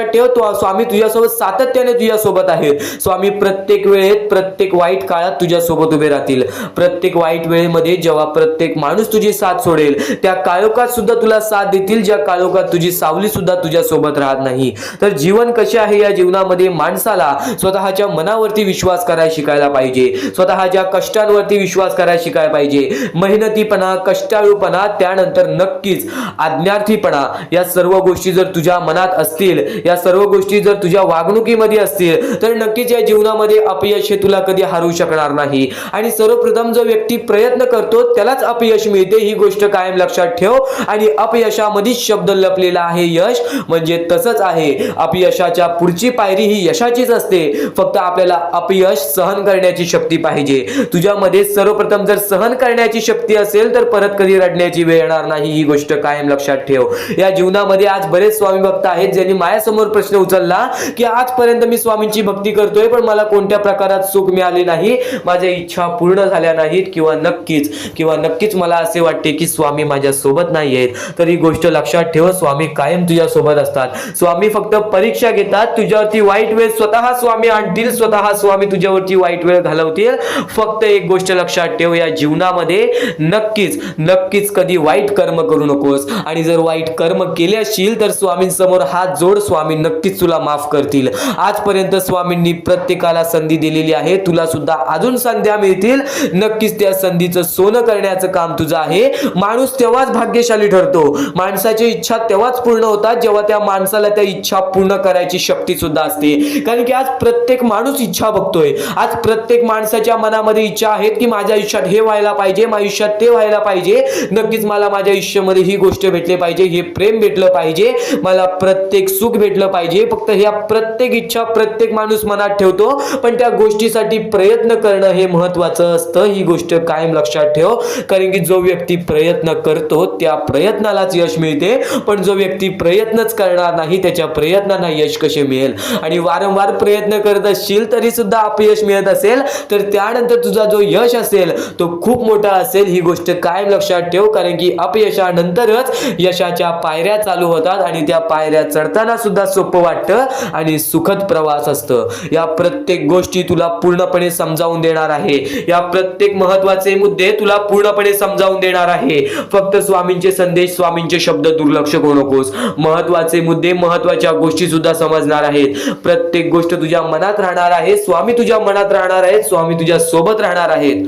ठेव, तो स्वामी तुझ्यासोबत सातत्याने तुझ्यासोबत आहेत. स्वामी प्रत्येक वेळेत, प्रत्येक वाईट काळात तुझ्यासोबत उभे राहतील. प्रत्येक वाईट वेळेमध्ये जेव्हा प्रत्येक माणूस तुझी साथ सोडेल त्या काळोखात सुद्धा तुला साथ देतील, ज्या काळोखात तुझी सावली सुद्धा तुझ्या सोबत राहत नाही. तर जीवन कसे आहे, या जीवनामध्ये माणसाला स्वतःच्या मनावरती विश्वास करायला शिकायला पाहिजे, स्वतःच्या कष्टांवरती विश्वास करायला शिकायला पाहिजे. मेहनतीपणा, कष्टाळूपणा, त्यानंतर नक्कीच आज्ञार्थीपणा, या सर्व गोष्टी जर तुझ्या मनात असतील, या सर्व गोष्टी जर तुझ्या वागणुकीमध्ये असतील तर नक्कीच या जीवनामध्ये अपयश हे तुला कधी हरवू शकणार नाही. आणि सर्वप्रथम जो व्यक्ती प्रयत्न करतो त्यालाच अपयश मिळते, ही गोष्ट कायम लक्षात ठेव. आणि अपयशामध्ये शब्द लपलेला आहे यश, म्हणजे तसंच आहे. अपयशाच्या पुढची पायरी ही यशाचीच असते. फक्त आपल्याला अपयश सहन करण्याची शक्ती पाहिजे. तुझ्यामध्ये सर्वप्रथम जर सहन करण्याची शक्ती असेल तर परत कधी रडण्याची वेळ येणार नाही, ही गोष्ट कायम लक्षात ठेव. या जीवनामध्ये आज बरेच स्वामी भक्त आहेत ज्यांनी माझ्यासमोर प्रश्न उचलला की आजपर्यंत मी स्वामींची भक्ती करतोय पण मला कोणत्या प्रकारात सुख मिळाले नाही, माझ्या इच्छा पूर्ण झाल्या नाहीत, किंवा नक्कीच मला असे वाटते की स्वामी माझ्या सोबत नाही आहेत. तर ही गोष्ट लक्षात ठेव, स्वामी कायम तुझ्या सोबत असतात. स्वामी फक्त परीक्षा घेतात, तुझ्यावरती वाईट वेळ स्वतः स्वामी आणतील, स्वतः स्वामी तुझ्यावरती वाईट वेळ घालवतील. फक्त एक गोष्ट लक्षात ठेव, या जीवनामध्ये नक्कीच कधी वाईट कर्म करू नकोस. आणि जर वाईट कर्म केले असशील तर स्वामींसमोर हात जोड, स्वामी नक्कीच तुला माफ करतील. आजपर्यंत स्वामींनी प्रत्येकाला संधी दिलेली आहे, तुला सुद्धा अजून संध्या मिळतील. नक्कीच त्या संधीचं सोनं करण्याचं काम तुझं आहे. माणूस तेव्हाच भाग्यशाली ठरतो, माणसाची इच्छा तेव्हाच पूर्ण होतात जेव्हा त्या माणसाला त्या इच्छा पूर्ण करायची शक्ती सुद्धा असते. कारण की आज प्रत्येक माणूस इच्छा बघतोय, आज प्रत्येक माणसाच्या मनामध्ये इच्छा आहेत की माझ्या आयुष्यात हे व्हायला पाहिजे, माझ्या आयुष्यात ते व्हायला पाहिजे, नक्कीच मला माझ्या आयुष्यामध्ये ही गोष्ट भेटली पाहिजे, हे प्रेम भेटलं पाहिजे, मला प्रत्येक सुख भेटलं पाहिजे. फक्त ह्या प्रत्येक इच्छा प्रत्येक माणूस मनात ठेवतो, पण त्या गोष्टीसाठी प्रयत्न करणं हे महत्वाचं असतं. ही गोष्ट कायम लक्षात ठेव. कारण की जो व्यक्ती प्रयत्न करतो त्या प्रयत्नालाच यश मिळते, पण जो व्यक्ती प्रयत्नच करणार नाही त्याच्या प्रयत्नांना यश कसे मिळेल. आणि वारंवार प्रयत्न करत असशील तरी सुद्धा अपयश मिळत असेल तर त्यानंतर तुझा जो यश असेल तो खूप मोठा असेल. ही गोष्ट कायम लक्षात ठेव. कारण की अपयशानंतरच यशाच्या पायऱ्या चालू होतात आणि त्या पायऱ्या चढताना सुद्धा सोपं वाटतं आणि सुखद प्रवास असतं. या प्रत्येक गोष्टी तुला पूर्णपणे समजावून देणार आहे, या प्रत्येक महत्वाचे मुद्दे तुला पूर्णपणे समजावून देणार आहे. फक्त स्वामींचे संदेश, स्वामींचे शब्द दुर्लक्ष करू नकोस. महत्वाचे मुद्दे, महत्वाच्या गोष्टी सुद्धा समजणार आहेत. प्रत्येक गोष्ट तुझ्या मनात राहणार आहे, स्वामी तुझ्या मनात राहणार आहेत, स्वामी तुझ्या सोबत राहणार आहेत.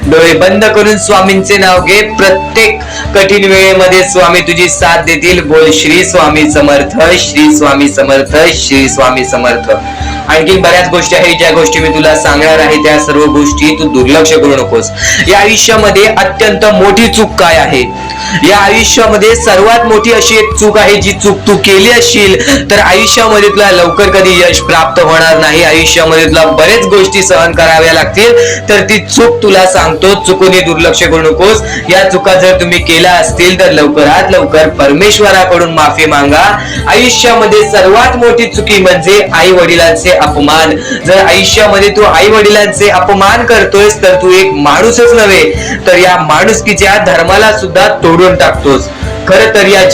डोळे बंद करून स्वामींचे नाव घे. प्रत्येक कठीण वेळेमध्ये स्वामी तुझी साथ देतील. बोल श्री स्वामी समर्थ, श्री स्वामी समर्थ, श्री स्वामी समर्थ. आणखी बऱ्याच गोष्टी आहेत ज्या गोष्टी मी तुला सांगणार आहे, त्या सर्व गोष्टी तू दुर्लक्ष करू नकोस. या आयुष्यामध्ये अत्यंत मोठी चूक काय आहे? या आयुष्यामध्ये सर्वात मोठी अशी एक चूक आहे, जी चूक तू केली असशील तर आयुष्यामध्ये तुला लवकर कधी यश प्राप्त होणार नाही. आयुष्यामध्ये तुला बरेच गोष्टी सहन कराव्या लागतील. तर ती चूक तुला सांगतो, चुकूनही दुर्लक्ष करू नकोस. या चुका जर तुम्ही केल्या असतील तर लवकरात लवकर परमेश्वराकडून माफी मागा. आयुष्यामध्ये सर्वात मोठी चुकी म्हणजे आई वडिलांचे अपमान. जर आयुष्यामध्ये तू आई वडिलांचे अपमान करतोयस तर तू एक माणूसच नव्हे तर या माणुसकीच्या धर्माला सुद्धा तोडून टाकतोस. खरं तर या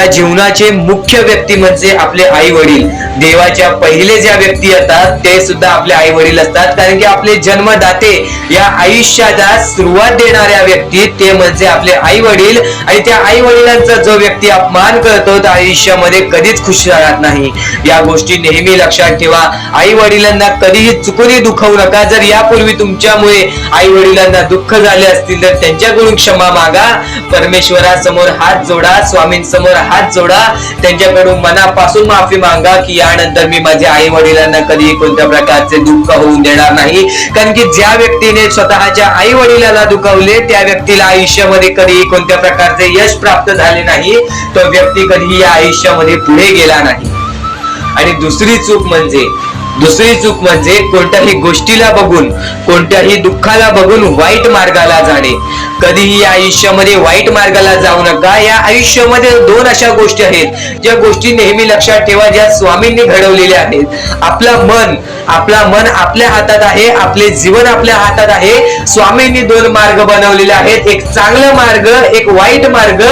जीवनाचे मुख्य व्यक्ती म्हणजे आपले आई वडील. देवाच्या पहिले ज्या व्यक्ती येतात ते सुद्धा आपले आई वडील असतात, कारण की आपले जन्मदाते, या आयुष्याला सुरुवात देणाऱ्या व्यक्ती ते म्हणजे आपले आई वडील. आणि त्या आई वडिलांचा जो व्यक्ती अपमान करतो तर आयुष्यामध्ये कधीच खुश राहत नाही. या गोष्टी नेहमी लक्षात ठेवा. आई वडिलांना कधीही चुकूनही दुखवू नका. जर यापूर्वी तुमच्यामुळे आई वडिलांना दुःख झाले असतील तर त्यांच्याकडून क्षमा मागा. परमेश्वरासमोर हात जोडा, स्वामींसमोर हात जोडा, त्यांच्याकडून मनापासून माफी मागा की यानंतर मी माझ्या आई वडिलांना कधीही कोणत्या प्रकारचे दुःख होऊन देणार नाही. कारण की ज्या व्यक्तीने स्वतःच्या आई वडिलाला दुखावले त्या व्यक्तीला आयुष्यामध्ये कधीही कोणत्या प्रकारचे यश प्राप्त झाले नाही. तो व्यक्ती कधीही या आयुष्यामध्ये पुढे गेला नाही. आणि दुसरी चूक म्हणजे कोणत्याही गोष्टीला बघून, कोणत्याही दुःखाला बघून वाईट मार्गाला जाणे. कधीही या आयुष्यामध्ये वाईट मार्गाला जाऊ नका. या आयुष्यामध्ये दोन अशा गोष्टी आहेत ज्या गोष्टी नेहमी लक्षात ठेवा, ज्या स्वामींनी घडवलेल्या आहेत. आपलं मन आपल्या हातात आहे, आपले जीवन आपल्या हातात आहे. स्वामींनी दोन मार्ग बनवलेले आहेत, एक चांगला मार्ग, एक वाईट मार्ग.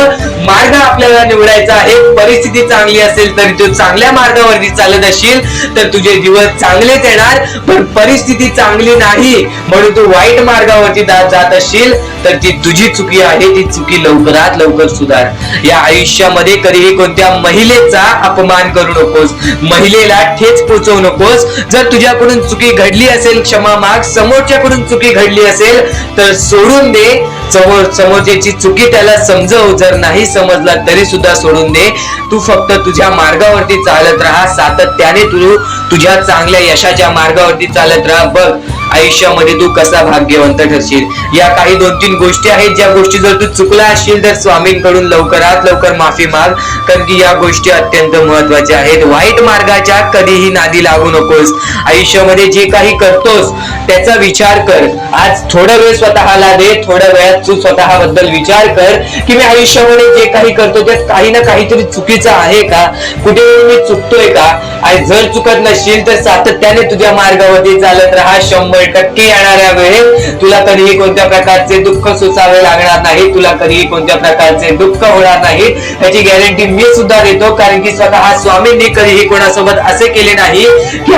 मार्ग आपल्याला निवडायचा आहे. परिस्थिती चांगली असेल तरी तू चांगल्या मार्गावरती चालत असशील तर तुझे दिवस चांगलेच येणार. पण परिस्थिती चांगली नाही म्हणून तू वाईट मार्गावरती जात असशील तर ती तुझी चुकी आहे. ती चुकी लवकरात लवकर सुधार. या आयुष्यामध्ये कधीही कोणत्या महिलेचा अपमान करू नकोस, महिलेला ठेच पोचवू नकोस. जर तुझ्याकडून चुकी घडली असेल क्षमा माग. समोरच्याकडून चुकी घडली असेल तर सोडून दे. समोरच्याची चुकी त्याला समजव. जर नाही समजला तरी सुद्धा सोडून दे. तू फक्त तुझ्या मार्गावरती चालत राहा. सातत्याने तू तुझ्या चांगल्या यशाच्या मार्गावरती चालत राहा. बघ आयुष्यामध्ये तू कसा भाग्यवंत ठरशील. या काही 2-3 गोष्टी आहेत ज्या गोष्टी जर तू चुकला असशील तर स्वामींकडून लवकरात लवकर माफी माग. कारण की या गोष्टी अत्यंत महत्वाच्या आहेत. वाईट मार्गाच्या कधीही नादी लागू नकोस. आयुष्यामध्ये जे काही करतोस त्याचा विचार कर. आज थोडा वेळ स्वतःला दे. थोड्या वेळात तू स्वतःबद्दल विचार कर की मी आयुष्यामध्ये जे काही करतो त्यात काही ना काहीतरी चुकीचं आहे का, कुठे मी चुकतोय का. आणि जर चुकत नसशील तर सातत्याने तुझ्या मार्गावरती चालत राहा. 100% येणाऱ्या वेळेत तुला कधीही कोणत्या प्रकारचे दुःख सोसावे लागणार नाही. तुला कधीही कोणत्या प्रकारचे दुःख होणार नाही याची गॅरंटी मी सुद्धा देतो. कारण की स्वतः स्वामींनी कधीही कोणासोबत असे केले नाही की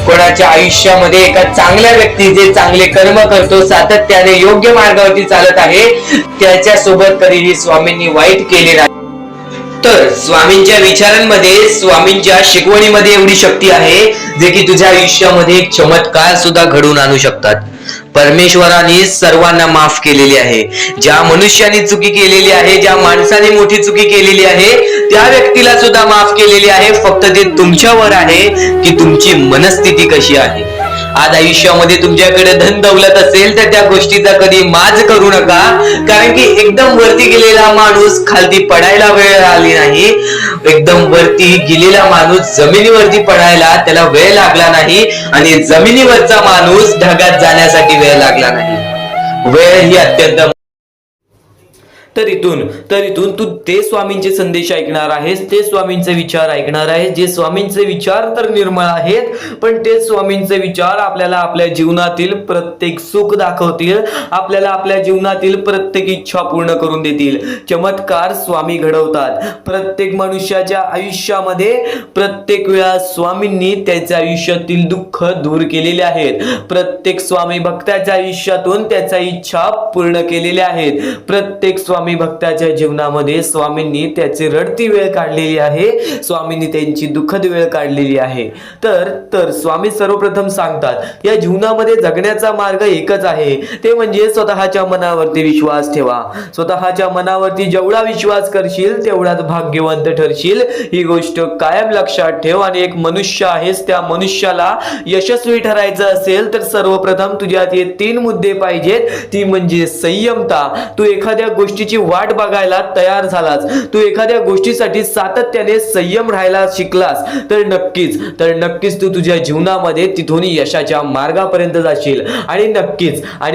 कोणाच्या आयुष्यामध्ये एका चांगल्या व्यक्ती जे चांगले कर्म करतो, सातत्याने योग्य मार्गावरती चालत आहे, त्याच्यासोबत कधीही स्वामींनी वाईट केले नाही. तर स्वामींच्या विचारांमध्ये, स्वामींच्या शिकवणीमध्ये एवढी शक्ती आहे जे की तुझ्या आयुष्यामध्ये एक चमत्कार सुद्धा घडवून आणू शकतात. परमेश्वराने सर्वांना माफ केलेली आहे. ज्या मनुष्याने चुकी केलेली आहे, ज्या माणसाने मोठी चुकी केलेली आहे त्या व्यक्तीला सुद्धा माफ केलेली आहे. फक्त ते तुमच्यावर आहे की तुमची मनस्थिती कशी आहे. आज आयुष्यामध्ये तुमच्याकडे धन दौलत असेल तर त्या गोष्टीचा कधी माज करू नका. कारण की एकदम वरती गेलेला माणूस खालती पडायला वेळ आली नाही. एकदम वरती गेलेला माणूस जमिनीवरती पडायला त्याला वेळ लागला नाही. आणि जमिनीवरचा माणूस ढगात जाण्यासाठी वेळ लागला नाही. वेळ ही अत्यंत. तर इथून तू ते स्वामींचे संदेश ऐकणार आहेस, ते स्वामींचे विचार ऐकणार आहेस, जे स्वामींचे विचार तर निर्मळ आहेत पण ते स्वामींचे विचार आपल्याला आपल्या जीवनातील प्रत्येक सुख दाखवतील, आपल्याला आपल्या जीवनातील प्रत्येक इच्छा पूर्ण करून देतील. चमत्कार स्वामी घडवतात. प्रत्येक मनुष्याच्या आयुष्यामध्ये प्रत्येक वेळा स्वामींनी त्याच्या आयुष्यातील दुःख दूर केलेले आहेत. प्रत्येक स्वामी भक्ताच्या आयुष्यातून त्याच्या इच्छा पूर्ण केलेल्या आहेत. प्रत्येक स्वामी स्वामी भक्ताच्या जीवनामध्ये स्वामींनी त्याची रडती वेळ काढलेली आहे, स्वामींनी त्यांची दुःखद वेळ काढलेली आहे. तर स्वामी सर्वप्रथम सांगतात या जीवनामध्ये जगण्याचा मार्ग एकच आहे, ते म्हणजे स्वतःच्या मनावरती विश्वास ठेवा. स्वतःच्या मनावरती जेवढा विश्वास करशील तेवढाच भाग्यवंत ठरशील, ही गोष्ट कायम लक्षात ठेव. आणि एक मनुष्य आहेस, त्या मनुष्याला यशस्वी ठरायचं असेल तर सर्वप्रथम तुझ्यात हे 3 मुद्दे पाहिजेत. ती म्हणजे संयमता. तू एखाद्या गोष्टीची वाट बघायला तयार झालास, तू एखाद्या गोष्टीसाठी सातत्याने संयम राहायला शिकलास तर नक्कीच तू तुझ्या जीवनामध्ये तिथून यशाच्या मार्गापर्यंत जाशील. आणि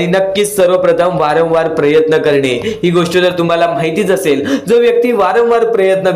नक्कीच सर्वप्रथम वारंवार प्रयत्न करणे, ही गोष्ट जर तुम्हाला माहितीच असेल, जो व्यक्ती वारंवार प्रयत्न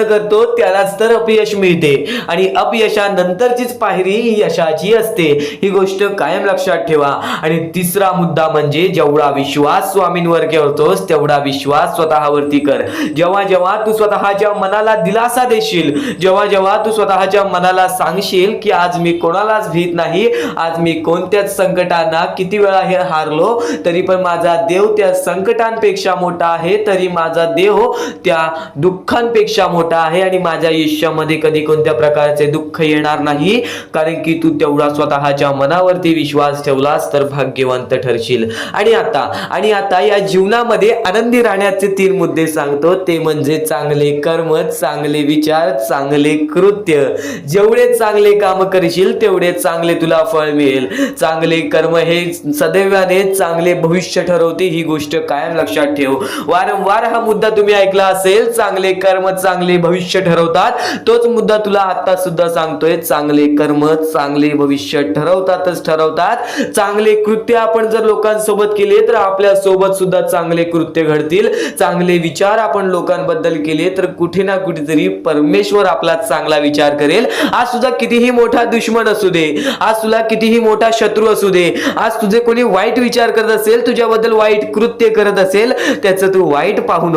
करतो त्यालाच तर अपयश मिळते. आणि अपयशानंतरचीच पायरी ही यशाची असते, ही गोष्ट कायम लक्षात ठेवा. आणि तिसरा मुद्दा म्हणजे जेवढा विश्वास स्वामींवर करतोस तेवढा विश्वास स्वतःवरती कर. जेव्हा तू स्वतःच्या मनाला दिलासा देशील, जेव्हा तू स्वतःच्या मनाला सांगशील की आज मी कोणालाच भीत नाही, आज मी कोणत्याच संकटांना किती वेळा हे हारलो तरी पण माझा देव त्या संकटांपेक्षा मोठा आहे, तरी माझा देव त्या दुःखांपेक्षा मोठा आहे आणि माझ्या आयुष्यामध्ये कधी कोणत्या प्रकारचे दुःख येणार नाही, कारण की तू तेवढा स्वतःच्या मनावरती विश्वास ठेवलास तर भाग्यवंत ठरशील. आणि आता या जीवनामध्ये आनंदी राहण्याचे 3 मुद्दे सांगतो, ते म्हणजे चांगले कर्म, चांगले विचार, चांगले कृत्य. जेवढे चांगले काम करशील तेवढे चांगले तुला फळ मिळेल. चांगले कर्म हे सदैवाने चांगले भविष्य ठरवते, ही गोष्ट कायम लक्षात ठेव. वारंवार हा मुद्दा तुम्ही ऐकला असेल, चांगले कर्म चांगले भविष्य ठरवतात. तोच मुद्दा तुला आता सुद्धा सांगतोय, चांगले कर्म चांगले भविष्य ठरवतात. चांगले कृत्य आपण जर लोकांसोबत केले तर आपल्या सोबत सुद्धा चांगले कृत्य घडतील. चांगले विचार आपण लोकांबद्दल केले तर कुठे ना कुठेतरी परमेश्वर आपला चांगला विचार करेल. आज तुझा कितीही मोठा दुश्मन असू दे, आज तुला कितीही मोठा शत्रू असू दे, आज तुझे कोणी वाईट विचार करत असेल, तुझ्याबद्दल वाईट कृत्य करत असेल, त्याचं तू वाईट पाहू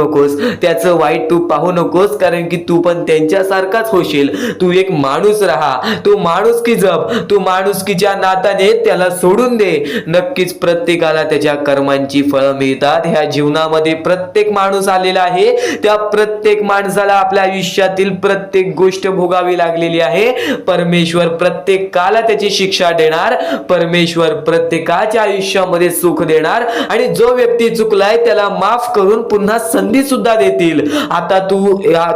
नकोस, कारण की तू पण त्यांच्यासारखाच होशील. तू एक माणूस राहा, तू माणुसकी जप, तू माणुसकीच्या नात्याने त्याला सोडून दे. नक्कीच प्रत्येकाला त्याच्या कर्मांची फळं मिळतात. ह्या जीवनामध्ये प्रत्येक माणूस आलेला आहे, त्या प्रत्येक माणसाला आपल्या आयुष्यातील प्रत्येक गोष्ट भोगावी लागलेली आहे. परमेश्वर प्रत्येकाला त्याची शिक्षा देणार, परमेश्वर प्रत्येकाच्या आयुष्यामध्ये सुख देणार आणि जो व्यक्ती चुकलाय त्याला माफ करून पुन्हा संधी सुद्धा देतील. आता तू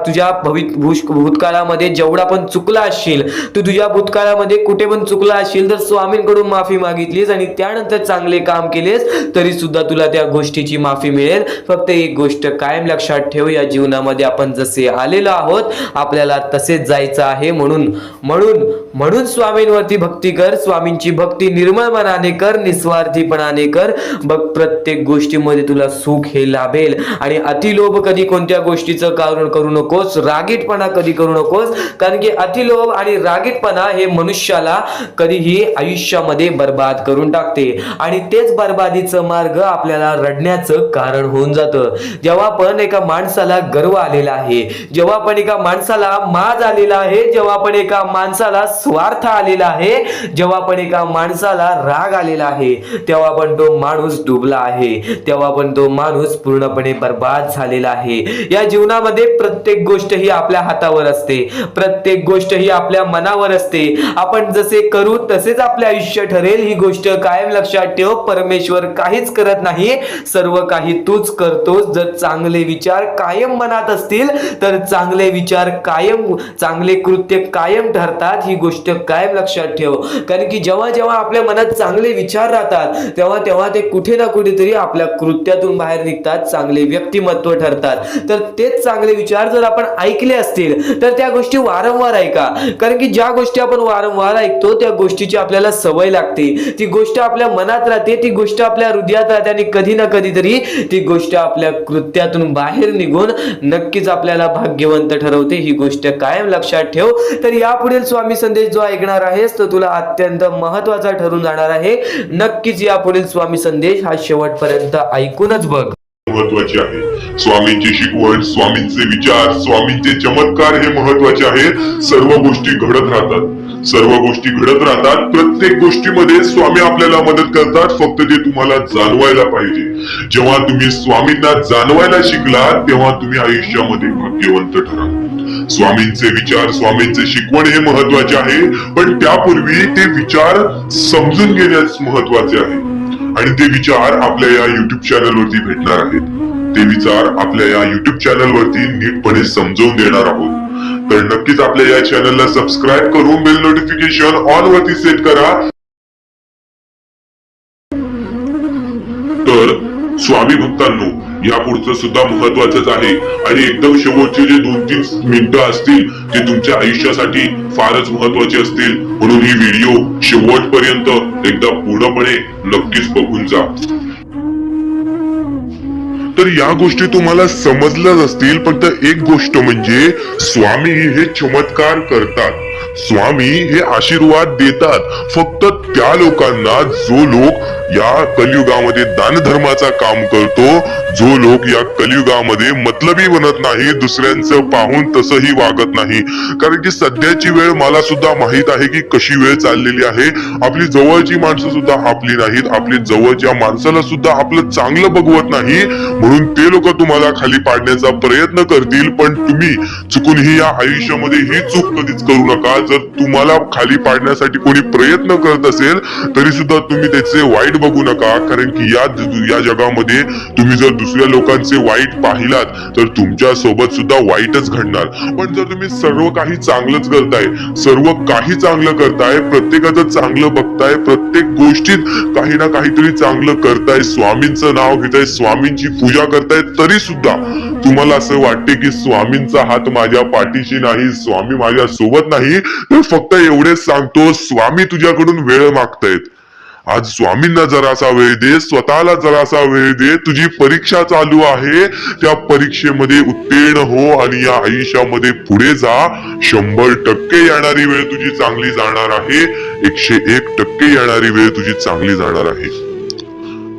तुझ्या भूतकाळामध्ये जेवढा पण चुकला असशील, तू तुझ्या भूतकाळामध्ये कुठे पण चुकला असशील तर स्वामींकडून माफी मागितलीस आणि त्यानंतर चांगले काम केलेस तरी सुद्धा तुला त्या गोष्टीची माफी मिळेल. फक्त एक गोष्ट कायम लक्षात ठेव, या जीवनामध्ये आपण जसे आलेलो आहोत आपल्याला तसेच जायचं आहे. म्हणून स्वामींवरती भक्ती कर. स्वामींची भक्ती निर्मळ मनाने कर, निस्वार्थीपणाने कर. बघ प्रत्येक गोष्टीमध्ये तुला सुख हे लाभेल. आणि अतिलोभ कधी कोणत्या गोष्टीचं कारण करू नकोस, रागीटपणा कधी करू नकोस, कारण की अतिलोभ आणि रागीटपणा हे मनुष्याला कधीही आयुष्यामध्ये बर्बाद करून टाकते आणि तेच बर्बादीचं मार्ग आपल्याला रडण्याचं कारण होऊन जातं. जेव्हा पण एका माणसाला गर्व आलेला आहे, जेव्हा पण एका माणसाला माज आलेला आहे, जेव्हा पण एका माणसाला स्वार्थ आलेला आहे, जेव्हा पण एका माणसाला राग आलेला आहे, तेव्हा पण तो माणूस डुबला आहे, तेव्हा पण तो माणूस पूर्णपणे बर्बाद झालेला आहे. या जीवनामध्ये प्रत्येक गोष्ट ही आपल्या हातावर असते, प्रत्येक गोष्ट ही आपल्या मनावर असते. आपण जसे करू तसेच आपले आयुष्य ठरेल, ही गोष्ट कायम लक्षात ठेव. परमेश्वर काहीच करत नाही, सर्व काही तूच करतोस. जर चांगले विचार कायम मनात असतील तर चांगले विचार कायम, चांगले कृत्य कायम ठरतात. ही गोष्ट कायम लक्षात ठेव, कारण की जेव्हा जेव्हा आपल्या मनात चांगले विचार राहतात तेव्हा ते कुठे ना कुठेतरी आपल्या कृत्यातून बाहेर निघतात, चांगले व्यक्तिमत्व ठरतात. तर तेच चांगले विचार जर आपण ऐकले असतील तर त्या गोष्टी वारंवार ऐका, कारण की ज्या गोष्टी आपण वारंवार ऐकतो त्या गोष्टीची आपल्याला सवय लागते, ती गोष्ट आपल्या मनात राहते, ती गोष्ट आपल्या हृदयात राहते आणि कधी ना कधीतरी ती गोष्ट आपल्या कृत्यातून बाहेर निघून नक्कीच आपल्याला भाग्यवंत ठरवते. ही गोष्ट कायम लक्षात ठेव. तर यापुढील स्वामी संदेश जो ऐकणार आहेस तो तुला अत्यंत महत्त्वाचा ठरून जाणार आहे. नक्कीच यापुढील स्वामी संदेश हा शेवटपर्यंत ऐकूनच बघ. महत्वाचे आहे स्वामींची शिकवण, स्वामींचे विचार, स्वामींचे चमत्कार हे महत्वाचे आहेत. सर्व गोष्टी घडत राहतात. सर्व गोष्टी घडत राहतात. प्रत्येक गोष्टीमध्ये स्वामी आपल्याला मदत करतात, फक्त ते तुम्हाला जाणवायला पाहिजे. जेव्हा तुम्ही स्वामींना जाणवायला शिकला तेव्हा तुम्ही आयुष्यामध्ये भाग्यवंत ठराल. स्वामींचे विचार, स्वामींचे शिकवण हे महत्वाचे आहे, पण त्यापूर्वी ते विचार समजून घेण्यास महत्वाचे आहे. आणि ते विचार आपल्या या युट्यूब चॅनल वरती भेटणार आहेत. ते विचार आपल्या या युट्यूब चॅनल वरती नीटपणे समजावून देणार आहोत. तर नक्कीच आपल्या या चॅनलला सबस्क्राईब करून बेल नोटिफिकेशन ऑन वरती सेट करा. तर स्वामी भक्तांनो, या पुढचं सुद्धा महत्वाचंच आहे आणि एकदम शेवटचे जे 2-3 मिनिटं असतील ते तुमच्या आयुष्यासाठी फारच महत्वाचे असतील. म्हणून ही व्हिडिओ शेवटपर्यंत एकदा पूर्णपणे नक्कीच बघून जा. तर या गोष्टी तुम्हाला समजल्याच असतील, फक्त एक गोष्ट म्हणजे स्वामी हे चमत्कार करतात. स्वामी हे आशीर्वाद देतात फक्त त्या लोकांना जो लोक या कलियुगामध्ये दानधर्माचा काम करतो, जो लोक या कलियुगामध्ये मतलबी बनत नाही, दुसऱ्यांचं पाहून तसंही वागत नाही. कारण की सध्याची वेळ मला सुद्धा माहित आहे की कशी वेळ चाललेली आहे. आपली जवळची माणसं सुद्धा आपली नाहीत, आपली जवळच्या माणसाला सुद्धा आपलं चांगलं बघवत नाही. म्हणून ते लोक तुम्हाला खाली पाडण्याचा प्रयत्न करतील, पण तुम्ही चुकूनही या आयुष्यामध्ये ही चूक कधीच करू नका. जर तुम्हाला खाली पाडण्यासाठी कोणी प्रयत्न करत असेल तरी सुद्धा तुम्ही त्याचे वाईट बघू नका, कारण की या जगामध्ये तुम्ही जर दुसऱ्या लोकांचे वाईट पाहिलात तर तुमच्या सोबत सुद्धा वाईटच घडणार. पण जर तुम्ही सर्व काही चांगलंच करताय, सर्व काही चांगलं करताय, प्रत्येकाचं चांगलं बघताय, प्रत्येक गोष्टीत काही ना काहीतरी चांगलं करताय, स्वामींचं नाव घेताय, स्वामींची पूजा करताय, तरी सुद्धा तुम्हाला असं वाटते की स्वामींचा हात माझ्या पाठीशी नाही, स्वामी माझ्या सोबत नाही, तर फक्त एवढेच सांगतो, स्वामी तुझ्याकडून वेळ मागतायत. आज स्वामींना जरासा वेळ दे, स्वतःला जरासा वेळ दे. तुझी परीक्षा चालू आहे, त्या परीक्षेमध्ये उत्तीर्ण हो आणि या आयुष्यामध्ये पुढे जा. 100% येणारी वेळ तुझी चांगली जाणार आहे, 101% येणारी वेळ तुझी चांगली जाणार आहे.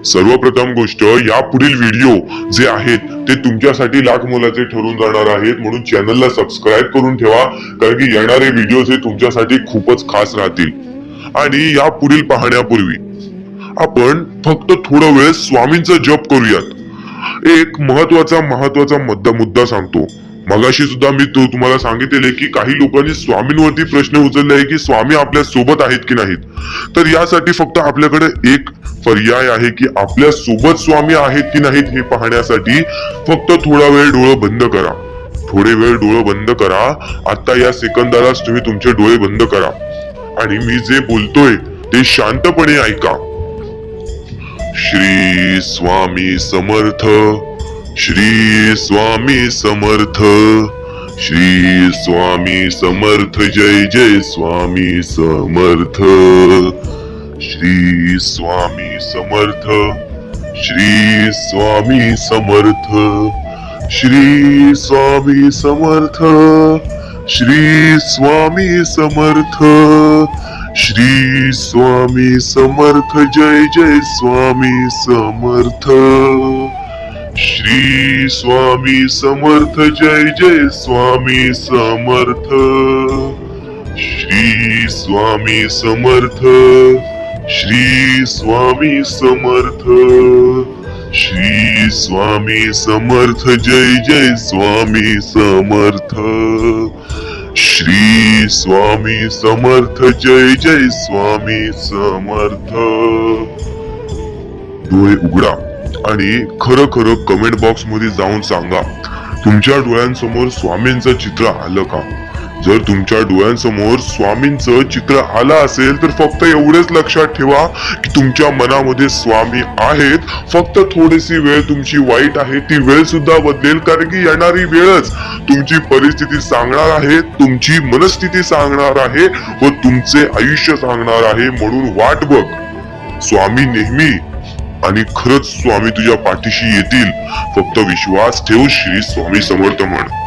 सर्वप्रथम गोष्ट, या पुढील व्हिडिओ जे आहेत ते तुमच्यासाठी लाख मोलाचे ठरून जाणार आहेत. म्हणून चॅनलला सबस्क्राईब करून ठेवा, कारण की येणारे व्हिडिओ हे तुमच्यासाठी खूपच खास राहतील. आणि या पुढील पाहण्यापूर्वी आपण फक्त थोडा वेळ स्वामींचा जप करूयात. एक महत्वाचा मुद्दा सांगतो. मगाशी सुद्धा मी तुम्हाला सांगितले की काही लोकांनी स्वामींवरती प्रश्न उचलले आहे की स्वामी आपल्या सोबत आहेत की नाहीत. तर यासाठी फक्त आपल्याकडे एक पर्याय आहे की आपल्या सोबत स्वामी आहेत की नाहीत हे पाहण्यासाठी फक्त थोडा वेळ डोळे बंद करा. थोडे वेळ डोळे बंद करा. आता या सेकंदालाच तुम्ही तुमचे डोळे बंद करा आणि मी जे बोलतोय ते शांतपणे ऐका. श्री स्वामी समर्थ, श्री स्वामी समर्थ, श्री स्वामी समर्थ, जय जय स्वामी समर्थ. श्री स्वामी समर्थ, श्री स्वामी समर्थ, श्री स्वामी समर्थ, श्री स्वामी समर्थ, श्री स्वामी समर्थ, जय जय स्वामी समर्थ. श्री स्वामी समर्थ, जय जय स्वामी समर्थ. श्री स्वामी समर्थ, श्री स्वामी समर्थ, श्री स्वामी समर्थ, जय जय स्वामी समर्थ. श्री स्वामी समर्थ, जय जय स्वामी समर्थ. डोळे उघडा आणि खरं खरं कमेंट बॉक्स मध्ये जाऊन सांगा, तुमच्या डोळ्यांसमोर स्वामींचं चित्र आलं का? जर तुमच्या डोळ्यांसमोर स्वामींचं चित्र आलं असेल तर फक्त एवढेच लक्षात ठेवा की तुमच्या मनामध्ये स्वामी आहेत. फक्त थोडीशी वेळ तुमची वाईट आहे, ती वेळ सुद्धा बदलेल, कारण की येणारी वेळच तुमची परिस्थिती सांगणार आहे, तुमची मनस्थिती सांगणार आहे व तुमचे आयुष्य सांगणार आहे. म्हणून वाट बघ, स्वामी नेहमी आणि खरंच स्वामी तुझ्या पाठीशी येतील. फक्त विश्वास ठेव. श्री स्वामी समर्थ म्हण.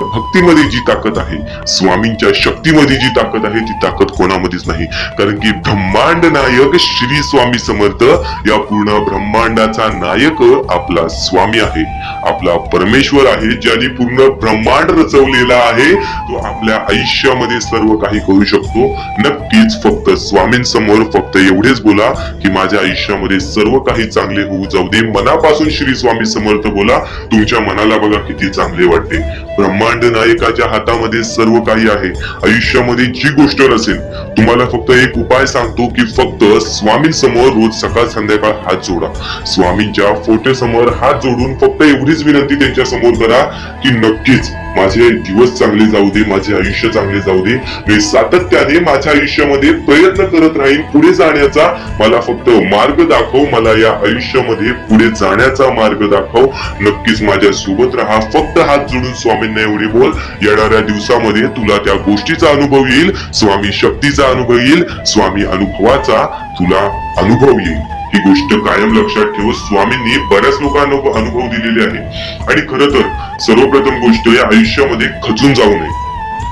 भक्तीमध्ये जी ताकद आहे, स्वामींच्या शक्तीमध्ये जी ताकद आहे, ती ताकद कोणामध्येच नाही. कारण की ब्रह्मांड नायक श्री स्वामी समर्थ या पूर्ण ब्रह्मांडाचा नायक आपला स्वामी आहे, आपला परमेश्वर आहे, ज्याने पूर्ण ब्रह्मांड रचवलेला आहे. तो आपल्या आयुष्यामध्ये सर्व काही करू शकतो. नक्कीच फक्त स्वामींसमोर फक्त एवढेच बोला की माझ्या आयुष्यामध्ये सर्व काही चांगले होऊ जाऊ दे. मनापासून श्री स्वामी समर्थ बोला. तुमच्या मनाला बघा किती चांगले वाटते. ब्रह्मांड नायकाच्या हातामध्ये सर्व काही आहे. आयुष्यामध्ये जी गोष्ट नसेल, तुम्हाला फक्त एक उपाय सांगतो की फक्त स्वामींसमोर रोज सकाळ संध्याकाळ हात जोडा. स्वामींच्या फोटो समोर हात जोडून फक्त एवढीच विनंती त्यांच्या समोर करा की नक्कीच माझे दिवस चांगले जाऊ दे, माझे आयुष्य चांगले जाऊ दे. मी सातत्याने माझ्या आयुष्यामध्ये प्रयत्न करत राहीन पुढे जाण्याचा. मला फक्त मार्ग दाखव, मला या आयुष्यामध्ये पुढे जाण्याचा मार्ग दाखव. नक्कीच माझ्या सोबत राहा. फक्त हात जोडून स्वामींना एवढे बोल. येणाऱ्या दिवसामध्ये तुला त्या गोष्टीचा अनुभव येईल, स्वामी शक्तीचा अनुभव येईल, स्वामी अनुभवाचा तुला अनुभव येईल. ही गोष्ट कायम लक्षात ठेव. स्वामींनी बऱ्याच लोकांना अनुभव दिलेले आहे. आणि खरं तर सर्वप्रथम गोष्ट या आयुष्यामध्ये खचून जाऊ नये,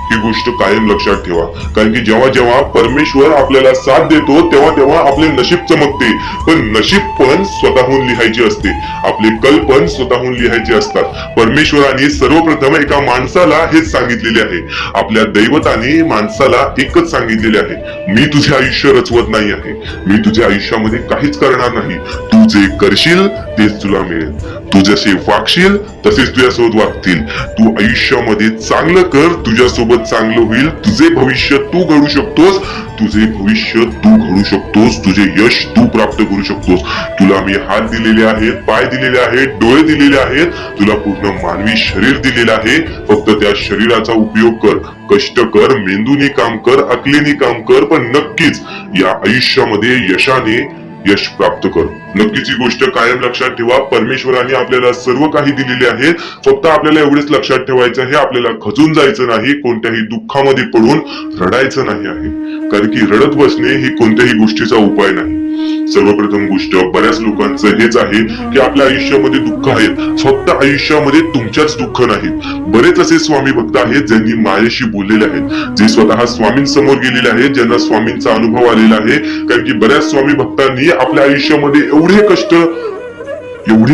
ही गोष्ट कायम लक्षात ठेवा. कारण की जेव्हा जेव्हा परमेश्वर आपल्याला साथ देतो तेव्हा तेव्हा आपले नशीब चमकते. पण नशीब पण स्वतःहून लिहायचे असते, आपले कल पण स्वतःहून लिहायचे असतात. परमेश्वराने सर्वप्रथम एका माणसाला हेच सांगितलेले आहे. आपल्या दैवताने माणसाला एकच सांगितलेले आहे, मी तुझे आयुष्य रचवत नाही आहे, मी तुझ्या आयुष्यामध्ये काहीच करणार नाही. तू जे करशील तेच तुला मिळेल. तू जसे वागशील तसेच तुझ्यासोबत वागतील. तू आयुष्यामध्ये चांगलं कर, तुझ्यासोबत चांगलं होईल. तुझे भविष्य तू घडू शकतोस, तुझे भविष्य तू घडू शकतोस, तुझे यश तू प्राप्त करू शकतोस. तुला मी हात दिलेले आहेत, पाय दिलेले आहेत, डोळे दिलेले आहेत, तुला पूर्ण मानवी शरीर दिलेलं आहे. फक्त त्या शरीराचा उपयोग कर, कष्ट कर, मेंदूने काम कर, अकलेने काम कर, पण नक्कीच या आयुष्यामध्ये यशाने यश प्राप्त कर. नक्कीच ही गोष्ट कायम लक्षात ठेवा. परमेश्वराने आपल्याला सर्व काही दिलेले आहे. फक्त आपल्याला एवढेच लक्षात ठेवायचं आहे, आपल्याला खचून जायचं नाही, कोणत्याही दुःखामध्ये पडून रडायचं नाही आहे. कारण की रडत बसणे ही कोणत्याही गोष्टीचा उपाय नाही. सर्वप्रथम गोष्ट बऱ्याच लोकांचं हेच आहे की आपल्या आयुष्यामध्ये दुःख आहेत, फक्त आयुष्यामध्ये तुमच्याच दुःख नाहीत. बरेच असे स्वामी भक्त आहेत ज्यांनी माझ्याशी बोललेले आहेत, जे स्वतः स्वामींसमोर गेलेले आहेत, ज्यांना स्वामींचा अनुभव आलेला आहे. कारण की बऱ्याच स्वामी भक्तांनी आपल्या आयुष्यामध्ये एवढे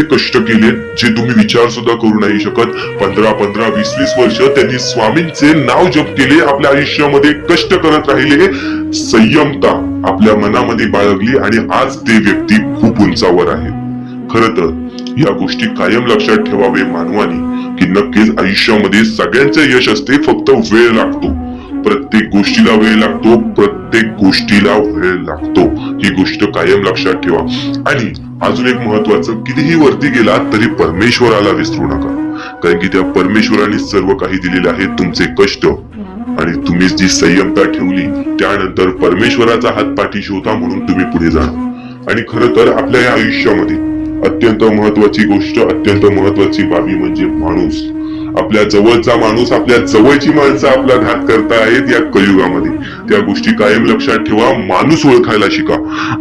कष्ट केले जे तुम्ही विचार सुद्धा करू नाही शकत. 15 20 वर्ष त्यांनी स्वामींचे नाव जप केले, आपल्या आयुष्यामध्ये कष्ट करत राहिले, संयमता आपल्या मनामध्ये बाळगली आणि आज ते व्यक्ती खूप उंचावर आहेत. खरं तर या गोष्टी कायम लक्षात ठेवावे मानवाने की नक्कीच आयुष्यामध्ये सगळ्यांचे यश असते, फक्त वेळ लागतो. प्रत्येक गोष्टीला वेळ लागतो, प्रत्येक गोष्टीला वेळ लागतो. ही गोष्ट कायम लक्षात ठेवा. आणि अजून एक महत्वाचं, कितीही वरती गेला तरी परमेश्वराला विसरू नका. कारण की त्या परमेश्वराने सर्व काही दिलेले आहे. तुमचे कष्ट आणि तुम्ही जी संयमता ठेवली, त्यानंतर परमेश्वराचा हात पाठीशी होता म्हणून तुम्ही पुढे जाणार. आणि खरं तर आपल्या या आयुष्यामध्ये अत्यंत महत्वाची गोष्ट, अत्यंत महत्वाची बाबी म्हणजे माणूस. आपल्या जवळचा माणूस, आपल्या जवळची माणसं आपला घात करतायत या कलियुगामध्ये. त्या गोष्टी कायम लक्षात ठेवा. माणूस ओळखायला शिका.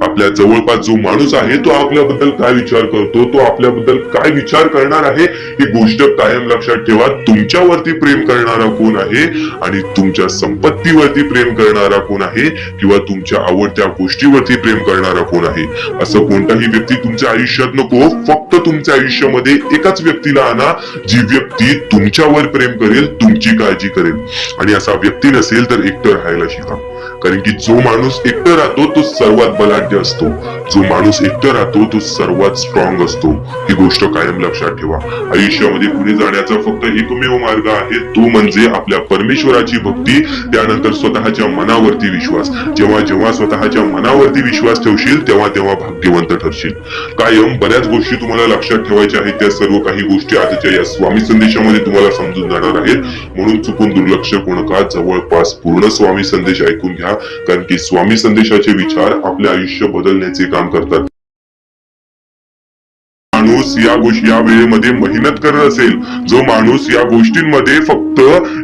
आपल्या जवळपास जो माणूस आहे तो आपल्याबद्दल काय विचार करतो, तो आपल्याबद्दल काय विचार करणार आहे, ही गोष्ट कायम लक्षात ठेवा. तुमच्यावरती प्रेम करणारा कोण आहे आणि तुमच्या संपत्तीवरती प्रेम करणारा कोण आहे किंवा तुमच्या आवडत्या गोष्टीवरती प्रेम करणारा कोण आहे, असं कोणताही व्यक्ती तुमच्या आयुष्यात नको. फक्त तुमच्या आयुष्यामध्ये एकाच व्यक्तीला आणा, जी व्यक्ती तुमच्यावर प्रेम करेल, तुमची काळजी करेल. आणि असा व्यक्ती नसेल तर एकटं राहायला शिका. कारण की जो माणूस एकटं राहतो तो सर्वात बलाढ्य असतो, जो माणूस एकटं राहतो तो सर्वात स्ट्रॉंग असतो. ही गोष्ट कायम लक्षात ठेवा. आयुष्यामध्ये पुढे जाण्याचा फक्त एकमेव मार्ग आहे, तो म्हणजे आपल्या परमेश्वराची भक्ती, त्यानंतर स्वतःच्या मनावरती विश्वास. जेव्हा जेव्हा स्वतःच्या मनावरती विश्वास ठेवशील तेव्हा तेव्हा भाग्यवंत ठरशील. कायम बऱ्याच गोष्टी तुम्हाला लक्षात ठेवायच्या आहेत. त्या सर्व काही गोष्टी आजच्या या स्वामी संदेशामध्ये तुम्हाला समजून जाणार आहेत. म्हणून चुकून दुर्लक्ष करू नका. जवळपास पूर्ण स्वामी संदेश ऐकून घ्या. कारण की स्वामी संदेशाचे विचार आपले आयुष्य बदलण्याचे काम करतात. माणूस या वेळेमध्ये मेहनत करत असेल, जो माणूस या गोष्टींमध्ये फक्त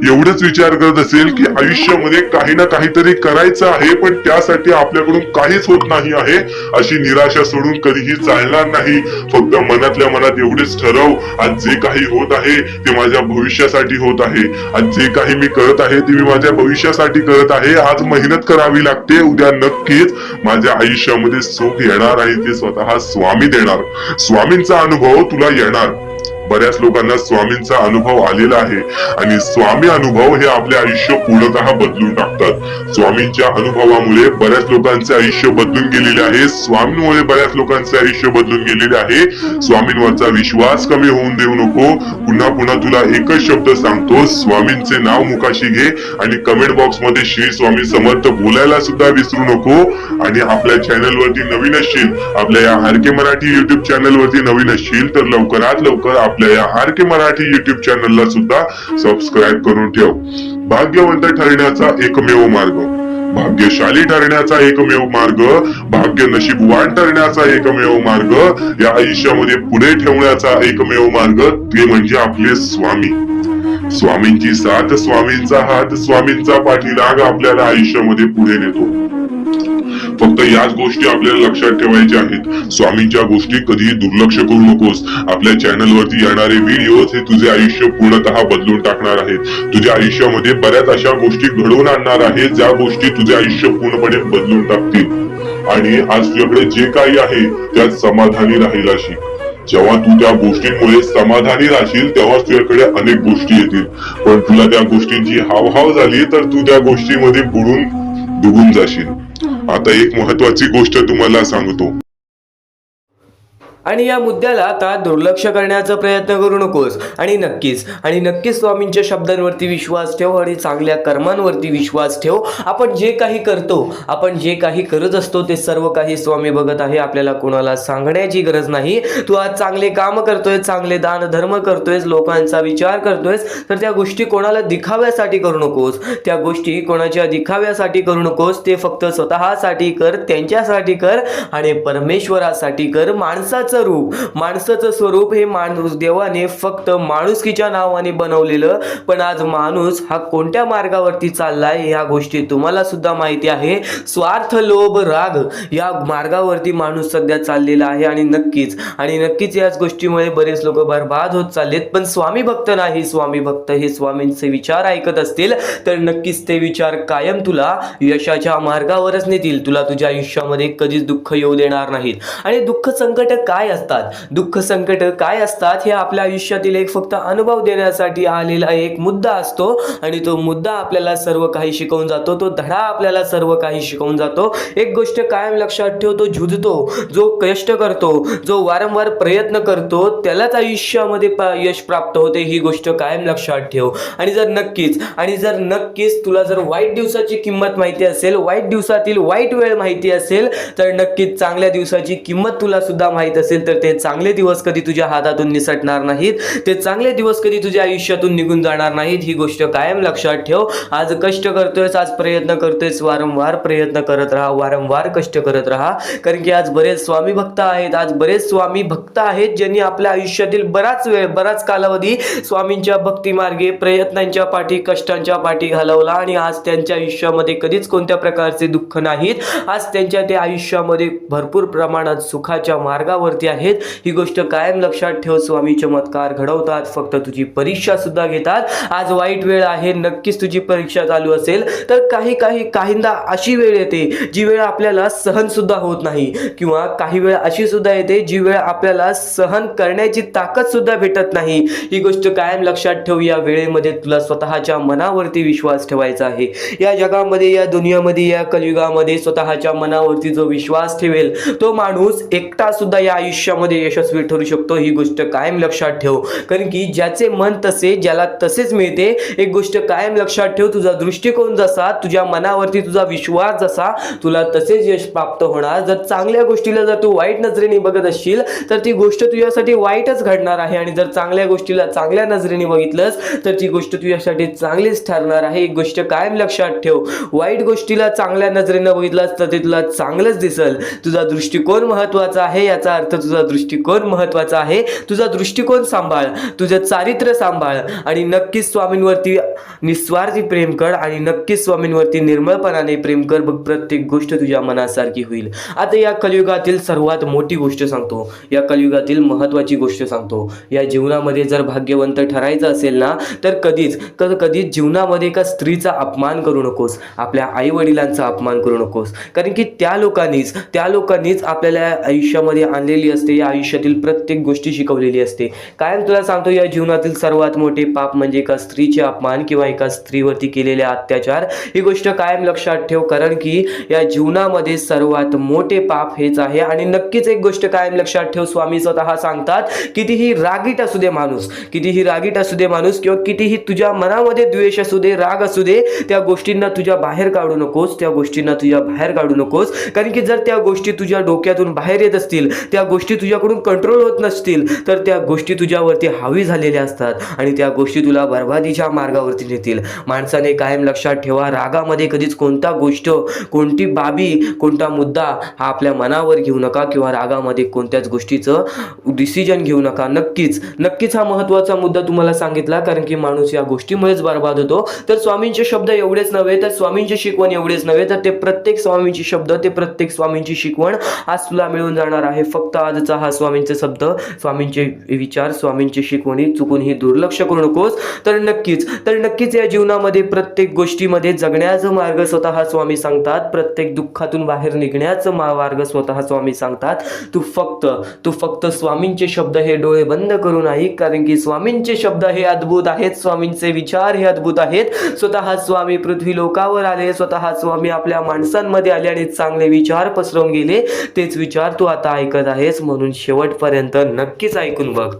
एवढंच विचार करत असेल की आयुष्यामध्ये काही ना काहीतरी करायचं आहे, पण त्यासाठी आपल्याकडून काहीच होत नाही आहे, अशी निराशा सोडून कधीही चालणार नाही. फक्त मनातल्या मनात एवढेच ठरव, आज जे काही होत आहे ते माझ्या भविष्यासाठी होत आहे. आज जे काही मी करत आहे ते मी माझ्या भविष्यासाठी करत आहे. आज मेहनत करावी लागते, उद्या नक्कीच माझ्या आयुष्यामध्ये सुख येणार आहे, ते स्वतः स्वामी देणार. स्वामींचा अनुभव तुला येणार. बऱ्याच लोकांना स्वामींचा अनुभव आलेला आहे आणि स्वामी अनुभव हे आपले आयुष्य पूर्णतः बदलून टाकतात. स्वामींच्या अनुभवामुळे बऱ्याच लोकांचे आयुष्य बदलून गेलेले आहे. स्वामींमुळे बऱ्याच लोकांचे आयुष्य बदलून गेलेले आहे. स्वामींवरचा विश्वास कमी होऊन देऊ नको. पुन्हा पुन्हा तुला एकच शब्द सांगतो, स्वामींचे नाव मुखाशी घे आणि कमेंट बॉक्स मध्ये श्री स्वामी समर्थ बोलायला सुद्धा विसरू नको. आणि आपल्या चॅनल वरती नवीन असशील, आपल्या या आरके मराठी युट्यूब चॅनल वरती नवीन असशील तर लवकरात लवकर आपल्या या आरके मराठी युट्यूब चॅनलला सुद्धा सबस्क्राईब करून ठेव. भाग्यवंत ठरण्याचा एकमेव मार्ग, भाग्यशाली ठरण्याचा एकमेव मार्ग, भाग्य नशीबवान ठरण्याचा एकमेव मार्ग, या आयुष्यामध्ये पुढे ठेवण्याचा एकमेव मार्ग ते म्हणजे आपले स्वामी. स्वामींची साथ, स्वामींचा हात, स्वामींचा पाठीलाग आपल्याला आयुष्यामध्ये पुढे नेतो. फक्त याच गोष्टी आपल्याला लक्षात ठेवायच्या आहेत. स्वामींच्या गोष्टी कधीही दुर्लक्ष करू नकोस. आपल्या चॅनल वरती येणारे व्हिडिओज हे तुझे आयुष्य पूर्णतः बदलून टाकणार आहेत. तुझ्या आयुष्यामध्ये बऱ्याच अशा गोष्टी घडवून आणणार आहेत, ज्या गोष्टी तुझे आयुष्य पूर्णपणे बदलून टाकतील. आणि आज तुझ्याकडे जे काही आहे त्यात समाधानी राहायला शिक. जेव्हा तू त्या गोष्टींमुळे समाधानी राहशील तेव्हा तुझ्याकडे अनेक गोष्टी येतील. पण तुला त्या गोष्टींची हावभाव झाली तर तू त्या गोष्टीमध्ये बुडून डुबून जाशील. आता एक महत्वाची गोष्ट तुम्हाला सांगतो. आणि या मुद्द्याला आता दुर्लक्ष करण्याचा प्रयत्न करू नकोस. आणि नक्कीच स्वामींच्या शब्दांवरती विश्वास ठेव आणि चांगल्या कर्मांवरती विश्वास ठेव. आपण जे काही करतो, आपण जे काही करत असतो ते सर्व काही स्वामी बघत आहे. आपल्याला कोणाला सांगण्याची गरज नाही. तू आज चांगले काम करतोय, चांगले दान धर्म करतोयस, लोकांचा विचार करतोयस, तर त्या गोष्टी कोणाला दिखाव्यासाठी करू नकोस. त्या गोष्टी कोणाच्या दिखाव्यासाठी करू नकोस. ते फक्त स्वतःसाठी कर, त्यांच्यासाठी कर आणि परमेश्वरासाठी कर. माणसाचं स्वरूप हे माणूस देवाने फक्त माणुसकीच्या नावाने बनवलेलं. पण आज माणूस हा कोणत्या मार्गावरती चाललाय या गोष्टी तुम्हाला सुद्धा माहिती आहे. स्वार्थ, लोभ, राग या मार्गावरती माणूस सध्या चाललेला आहे. आणि नक्कीच याच गोष्टीमुळे बरेच लोक बर्बाद होत चाललेत. पण स्वामी भक्त नाही. स्वामी भक्त हे स्वामींचे विचार ऐकत असतील तर नक्कीच ते विचार कायम तुला यशाच्या मार्गावरच नेतील. तुला तुझ्या आयुष्यामध्ये कधीच दुःख येऊ देणार नाहीत. आणि दुःख संकट काय असतात हे आपल्या आयुष्यातील एक फक्त अनुभव देण्यासाठी आलेला एक मुद्दा असतो. आणि तो मुद्दा आपल्याला सर्व काही शिकवून जातो. तो धडा आपल्याला सर्व काही शिकवून जातो. एक गोष्ट कायम लक्षात ठेव, तो झुजतो, जो कष्ट करतो, जो वारंवार प्रयत्न करतो त्यालाच आयुष्यामध्ये यश प्राप्त होते. ही गोष्ट कायम लक्षात ठेव. आणि जर नक्कीच तुला जर वाईट दिवसाची किंमत माहिती असेल, वाईट दिवसातील वाईट वेळ माहिती असेल, तर नक्कीच चांगल्या दिवसाची किंमत तुला सुद्धा माहित असेल तर ते चांगले दिवस कधी तुझ्या हातातून निसटणार नाहीत. ते चांगले दिवस कधी तुझ्या आयुष्यातून निघून जाणार नाहीत. ही गोष्ट कायम लक्षात ठेव. आज कष्ट करतोयस, आज प्रयत्न करतोयस, वारंवार प्रयत्न करत राहा, वारंवार कष्ट करत राहा. कारण की आज बरेच स्वामी भक्त आहेत ज्यांनी आपल्या आयुष्यातील बराच कालावधी स्वामींच्या भक्ती मार्गे, प्रयत्नांच्या पाठी, कष्टांच्या पाठी घालवला. आणि आज त्यांच्या आयुष्यामध्ये कधीच कोणत्या प्रकारचे दुःख नाहीत. आज त्यांच्या ते आयुष्यामध्ये भरपूर प्रमाणात सुखाच्या मार्गावरती आहेत. ही गोष्ट कायम लक्षात ठेव. स्वामी चमत्कार घडवतात, फक्त तुझी परीक्षा सुद्धा घेतात. आज वाईट वेळ आहे, नक्कीच तुझी परीक्षा चालू असेल तर काहींदा अशी वेळ येते जी वेळ आपल्याला सहन सुद्धा होत नाही. किंवा काही वेळ अशी सुद्धा येते जी वेळ आपल्याला सहन करण्याची ताकद सुद्धा भेटत नाही. ही गोष्ट कायम लक्षात ठेव. या वेळेमध्ये तुला स्वतःच्या मनावरती विश्वास ठेवायचा आहे. या जगामध्ये, या दुनियामध्ये, या कलियुगामध्ये स्वतःच्या मनावरती जो विश्वास ठेवेल तो माणूस एकटा सुद्धा या आयुष्यामध्ये यशस्वी ठरू शकतो. ही गोष्ट कायम लक्षात ठेव. कारण की ज्याचे मन तसे, ज्याला तसेच मिळते. एक गोष्ट कायम लक्षात ठेव, तुझा दृष्टिकोन जसा, तुझ्या मनावरती तुझा विश्वास जसा, तुला तसेच यश प्राप्त होणार. जर चांगल्या गोष्टीला जर तू वाईट नजरेने बघत असशील तर ती गोष्ट तुझ्यासाठी वाईटच घडणार आहे. आणि जर चांगल्या गोष्टीला चांगल्या नजरेने बघितलंस तर ती गोष्ट तुझ्यासाठी चांगलीच ठरणार आहे. एक गोष्ट कायम लक्षात ठेव, वाईट गोष्टीला चांगल्या नजरेने बघितलास तर ते तुला चांगलंच दिसल. तुझा दृष्टिकोन महत्वाचा आहे. याचा अर्थ तुझा दृष्टिकोन महत्वाचा आहे. तुझा दृष्टिकोन सांभाळ, तुझं चारित्र्य सांभाळ आणि नक्कीच स्वामींवरती निस्वार्थी प्रेम कर आणि नक्कीच स्वामींवरती निर्मळपणाने प्रेम कर. बघ, प्रत्येक गोष्ट तुझ्या मनासारखी होईल. आता या कलियुगातील सर्वात मोठी गोष्ट सांगतो, या कलियुगातील महत्वाची गोष्ट सांगतो. या जीवनामध्ये जर भाग्यवंत ठरायचं असेल ना, तर कधीच जीवनामध्ये एका स्त्रीचा अपमान करू नकोस, आपल्या आई वडिलांचा अपमान करू नकोस. कारण की त्या लोकांनीच आपल्याला आयुष्यामध्ये आणलेली असते, या आयुष्यातील प्रत्येक गोष्टी शिकवलेली असते. कायम तुला सांगतो, या जीवनातील सर्वात मोठे पाप म्हणजे एका स्त्रीचे अपमान किंवा एका स्त्रीवरती केलेले अत्याचार. ही गोष्ट कायम लक्षात ठेव, कारण की या जीवनामध्ये सर्वात मोठे पाप हेच आहे. आणि नक्कीच एक गोष्ट कायम लक्षात ठेव, स्वामी स्वतः सांगतात, कितीही रागीट असू दे माणूस किंवा कितीही तुझ्या मनामध्ये द्वेष असू दे, राग असू दे, त्या गोष्टींना तुझ्या बाहेर काढू नकोस. कारण की जर त्या गोष्टी तुझ्या डोक्यातून बाहेर येत असतील, त्या गोष्टी तुझ्याकडून कंट्रोल होत नसतील, तर त्या गोष्टी तुझ्यावरती हावी झालेल्या असतात आणि त्या गोष्टी तुला बर्बादीच्या मार्गावरती नेतील. माणसाने कायम लक्षात ठेवा, रागामध्ये कधीच कोणता गोष्ट, कोणती बाबी, कोणता मुद्दा हा आपल्या मनावर घेऊ नका किंवा रागामध्ये कोणत्याच गोष्टीचं डिसिजन घेऊ नका. नक्कीच हा महत्त्वाचा मुद्दा तुम्हाला सांगितला, कारण की माणूस या गोष्टीमुळेच बर्बाद होतो. तर स्वामींचे शब्द एवढेच नव्हे, तर स्वामींची शिकवण एवढेच नव्हे, तर ते प्रत्येक स्वामींची शब्द, ते प्रत्येक स्वामींची शिकवण आज तुला मिळून जाणार आहे. फक्त आजचा हा स्वामींचे शब्द, स्वामींचे विचार, स्वामींची शिकवणी चुकूनही दुर्लक्ष करू नकोस. तर नक्कीच या जीवनामध्ये प्रत्येक गोष्टीमध्ये जगण्याचा मार्ग स्वतः स्वामी सांगतात, प्रत्येक दुःखातून बाहेर निघण्याचा मार्ग स्वतः स्वामी सांगतात. तू फक्त स्वामींचे शब्द हे डोळे बंद करून ऐक, कारण की स्वामींचे शब्द हे अद्भुत आहेत, स्वामींचे विचार हे अद्भुत आहेत. स्वतः स्वामी पृथ्वी लोकावर आले, स्वतः स्वामी आपल्या माणसांमध्ये आले आणि चांगले विचार पसरवून गेले. तेच विचार तू आता ऐकत आहेस, म्हणून शेवटपर्यंत नक्कीच ऐकून बघ.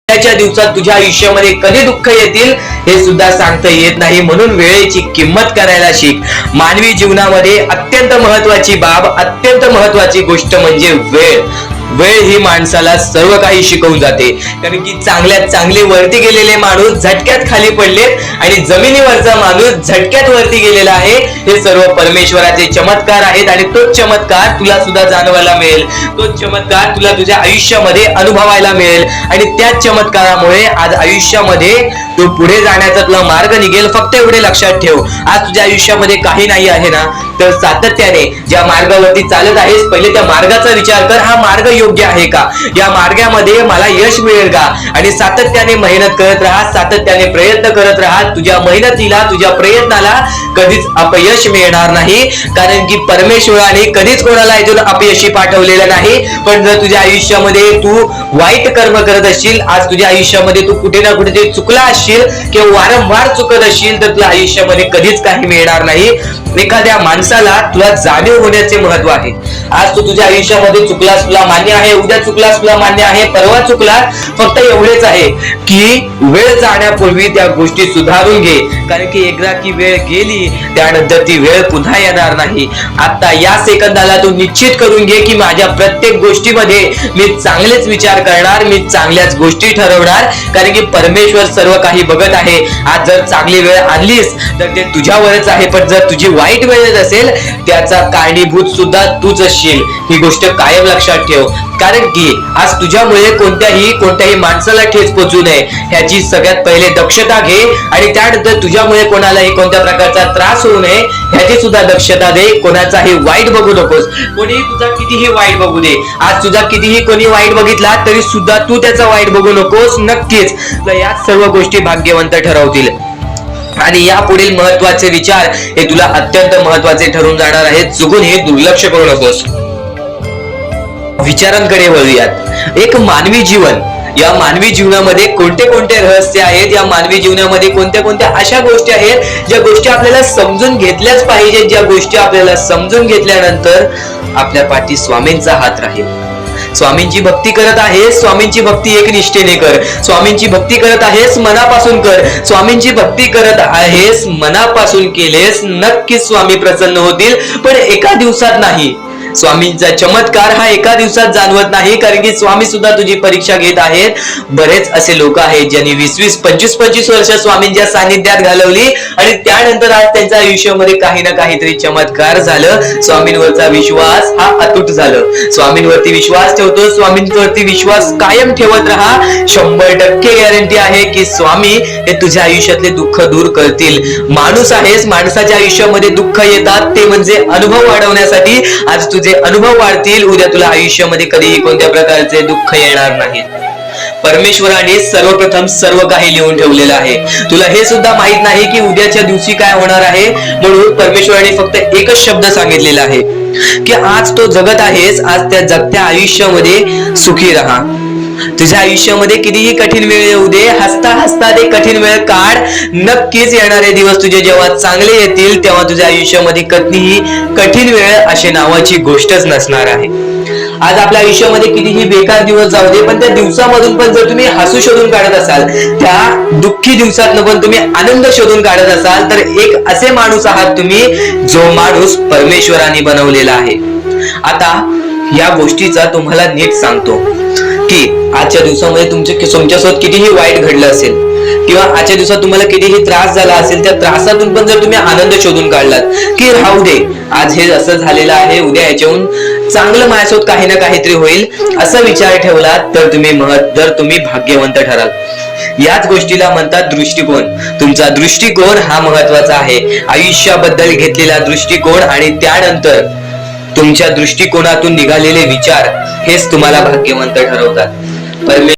च्या दिवसात तुझ्या आयुष्यामध्ये कधी दुःख येतील हे सुद्धा सांगता येत नाही, म्हणून वेळेची किंमत करायला शिक. मानवी जीवनामध्ये अत्यंत महत्वाची गोष्ट म्हणजे वेळ ही माणसाला सर्व काही शिकवून जाते. कारण की चांगल्यात चांगले वरती गेलेले माणूस झटक्यात खाली पडलेत आणि जमिनीवरचा माणूस झटक्यात वरती गेलेला आहे. हे सर्व परमेश्वराचे चमत्कार आहेत आणि तोच चमत्कार तुला सुद्धा जाणवायला मिळेल, तोच चमत्कार तुला तुझ्या आयुष्यामध्ये अनुभवायला मिळेल आणि त्याच चमत्कारामुळे आज आयुष्यामध्ये तू पुढे जाण्याचा तुला मार्ग निघेल. फक्त एवढे लक्षात ठेव, आज तुझ्या आयुष्यामध्ये काही नाही आहे ना, तर सातत्याने ज्या मार्गावरती चालत आहेस, पहिले त्या मार्गाचा विचार कर. हा मार्ग योग्य आहे का? या मार्गामध्ये मला यश मिळेल का? आणि सातत्याने मेहनत करत राहा, सातत्याने प्रयत्न करत राहा. तुझ्या मेहनतीला, तुझ्या प्रयत्नाला कधीच अपयश मिळणार नाही, कारण की परमेश्वराने कधीच कोणाला इथून अपयशी पाठवलेलं नाही. पण जर तुझ्या आयुष्यामध्ये तू वाईट कर्म करत असशील, आज तुझ्या आयुष्यामध्ये तू कुठे ना कुठे ते चुकला असशील किंवा वारंवार चुकत असशील, तर तुझ्या आयुष्यामध्ये कधीच काही मिळणार नाही. एखाद्या माणसाला तुला जाणीव होण्याचे महत्व आहे. आज तू तुझ्या आयुष्यामध्ये चुकलास, तुला मान्य आहे, उद्या चुकलास, तुला मान्य आहे, परवा चुकलास. फक्त एवढेच आहे की वेळ जाण्यापूर्वी त्या गोष्टी सुधारून घे, कारण की एकदा की वेळ गेली त्यानंतर ती वेळ पुन्हा येणार नाही. आता या सेकंदाला तू निश्चित करून घे की माझ्या प्रत्येक गोष्टीमध्ये मी चांगलेच विचार करणार, मी चांगल्याच गोष्टी ठरवणार, कारण की परमेश्वर सर्व काही बघत आहे. आज जर चांगली वेळ आणलीस तर ते तुझ्यावरच आहे, पण जर तुझी वाईट वेळ असेल त्याचा कारणीभूत सुद्धा तूच असशील. ही गोष्ट कायम लक्षात ठेव, कारण की आज तुझ्यामुळे कोणत्याही माणसाला ठेच पोचू नये ह्याची सगळ्यात पहिले दक्षता घे आणि त्यानंतर तुझ्यामुळे कोणालाही कोणत्या प्रकारचा त्रास होऊ नये ह्याची सुद्धा दक्षता दे. कोणाचाही वाईट बघू नकोस, कोणीही तुझा कितीही वाईट बघू दे. आज तुझा कितीही कोणी वाईट बघितला तरी सुद्धा तू त्याचा वाईट बघू नकोस. नक्कीच या सर्व गोष्टी भाग्यवंत ठरवतील आणि या पुढील महत्वाचे विचार हे तुला अत्यंत महत्वाचे ठरून जाणार आहेत. चुकून हे दुर्लक्ष करू नकोस. विचारांकडे वळूयात. एक मानवी जीवन, या मानवी जीवनामध्ये कोणते रहस्य आहेत, या मानवी जीवनामध्ये कोणत्या अशा गोष्टी आहेत ज्या गोष्टी आपल्याला समजून घेतल्याच पाहिजेत, ज्या गोष्टी आपल्याला समजून घेतल्यानंतर आपल्या पाठी स्वामींचा हात राहील. स्वामींची भक्ती करत आहेस, स्वामींची भक्ती एक निष्ठेने कर. स्वामींची भक्ती करत आहेस, मनापासून कर. स्वामींची भक्ती करत आहेस, मनापासून केलेस, नक्कीच स्वामी प्रसन्न होतील, पण एका दिवसात नाही. स्वामींचा चमत्कार हा एका दिवसात जाणवत नाही, कारण की स्वामी सुद्धा तुझी परीक्षा घेत आहेत. बरेच असे लोक आहेत ज्यांनी 20-20, 25-25 वर्ष स्वामींच्या सानिध्यात घालवली आणि त्यानंतर आज त्यांच्या आयुष्यामध्ये काही ना काहीतरी चमत्कार झालं. स्वामींवरचा विश्वास हा अतूट झालं. स्वामींवरती विश्वास ठेवतो, स्वामींवरती विश्वास कायम ठेवत राहा. 100% गॅरंटी आहे की स्वामी हे तुझ्या आयुष्यातले दुःख दूर करतील. माणूस आहेस, माणसाच्या आयुष्यामध्ये दुःख येतात, ते म्हणजे अनुभव वाढवण्यासाठी. आज तुझे अनुभव वाढतील, उद्या तुला आयुष्यामध्ये कधीही कोणत्या प्रकारचे दुःख येणार नाही. परमेश्वराने सर्वप्रथम सर्व काही लिहून ठेवलेलं आहे. तुला हे सुद्धा माहित नाही की उद्याच्या दिवशी काय होणार आहे, म्हणून परमेश्वराने फक्त एकच शब्द सांगितलेला आहे की आज तो जगत आहेस, आज त्या जगत्या आयुष्यामध्ये सुखी राहा. तुझ्या आयुष्यामध्ये कितीही कठीण वेळ येऊ दे, हसता हसता ते कठीण वेळ काढ. नक्कीच येणारे दिवस तुझे जेव्हा चांगले येतील तेव्हा तुझ्या आयुष्यामध्ये कधीही कठीण वेळ अशी नावाची गोष्टच नसणार आहे. आज आपल्या आयुष्यामध्ये कितीही बेकार दिवस जाऊ दे, पण त्या दिवसामधून पण जर तुम्ही हसू शोधून काढत असाल, त्या दुःखी दिवसातनं पण तुम्ही आनंद शोधून काढत असाल, तर एक असे माणूस आहात तुम्ही जो माणूस परमेश्वराने बनवलेला आहे. आता या गोष्टीचा तुम्हाला नीट सांगतो की आजच्या दिवसामध्ये तुमच्यासोबत कितीही वाईट घडलं असेल किंवा आजच्या दिवसात तुम्हाला कितीही त्रास झाला असेल, त्या त्रासातून पण जर तुम्ही आनंद शोधून काढलात की राहू दे, आज हे असं झालेलं आहे, उद्या याच्याहून चांगलं माझ्यासोबत काही ना काहीतरी होईल, असा विचार ठेवलात तर तुम्ही भाग्यवंत ठराल. याच गोष्टीला म्हणतात दृष्टिकोन. तुमचा दृष्टिकोन हा महत्वाचा आहे. आयुष्याबद्दल घेतलेला दृष्टिकोन आणि त्यानंतर तुमच्या दृष्टिकोनातून निघालेले विचार हेच तुम्हाला भाग्यवंत ठरवतात.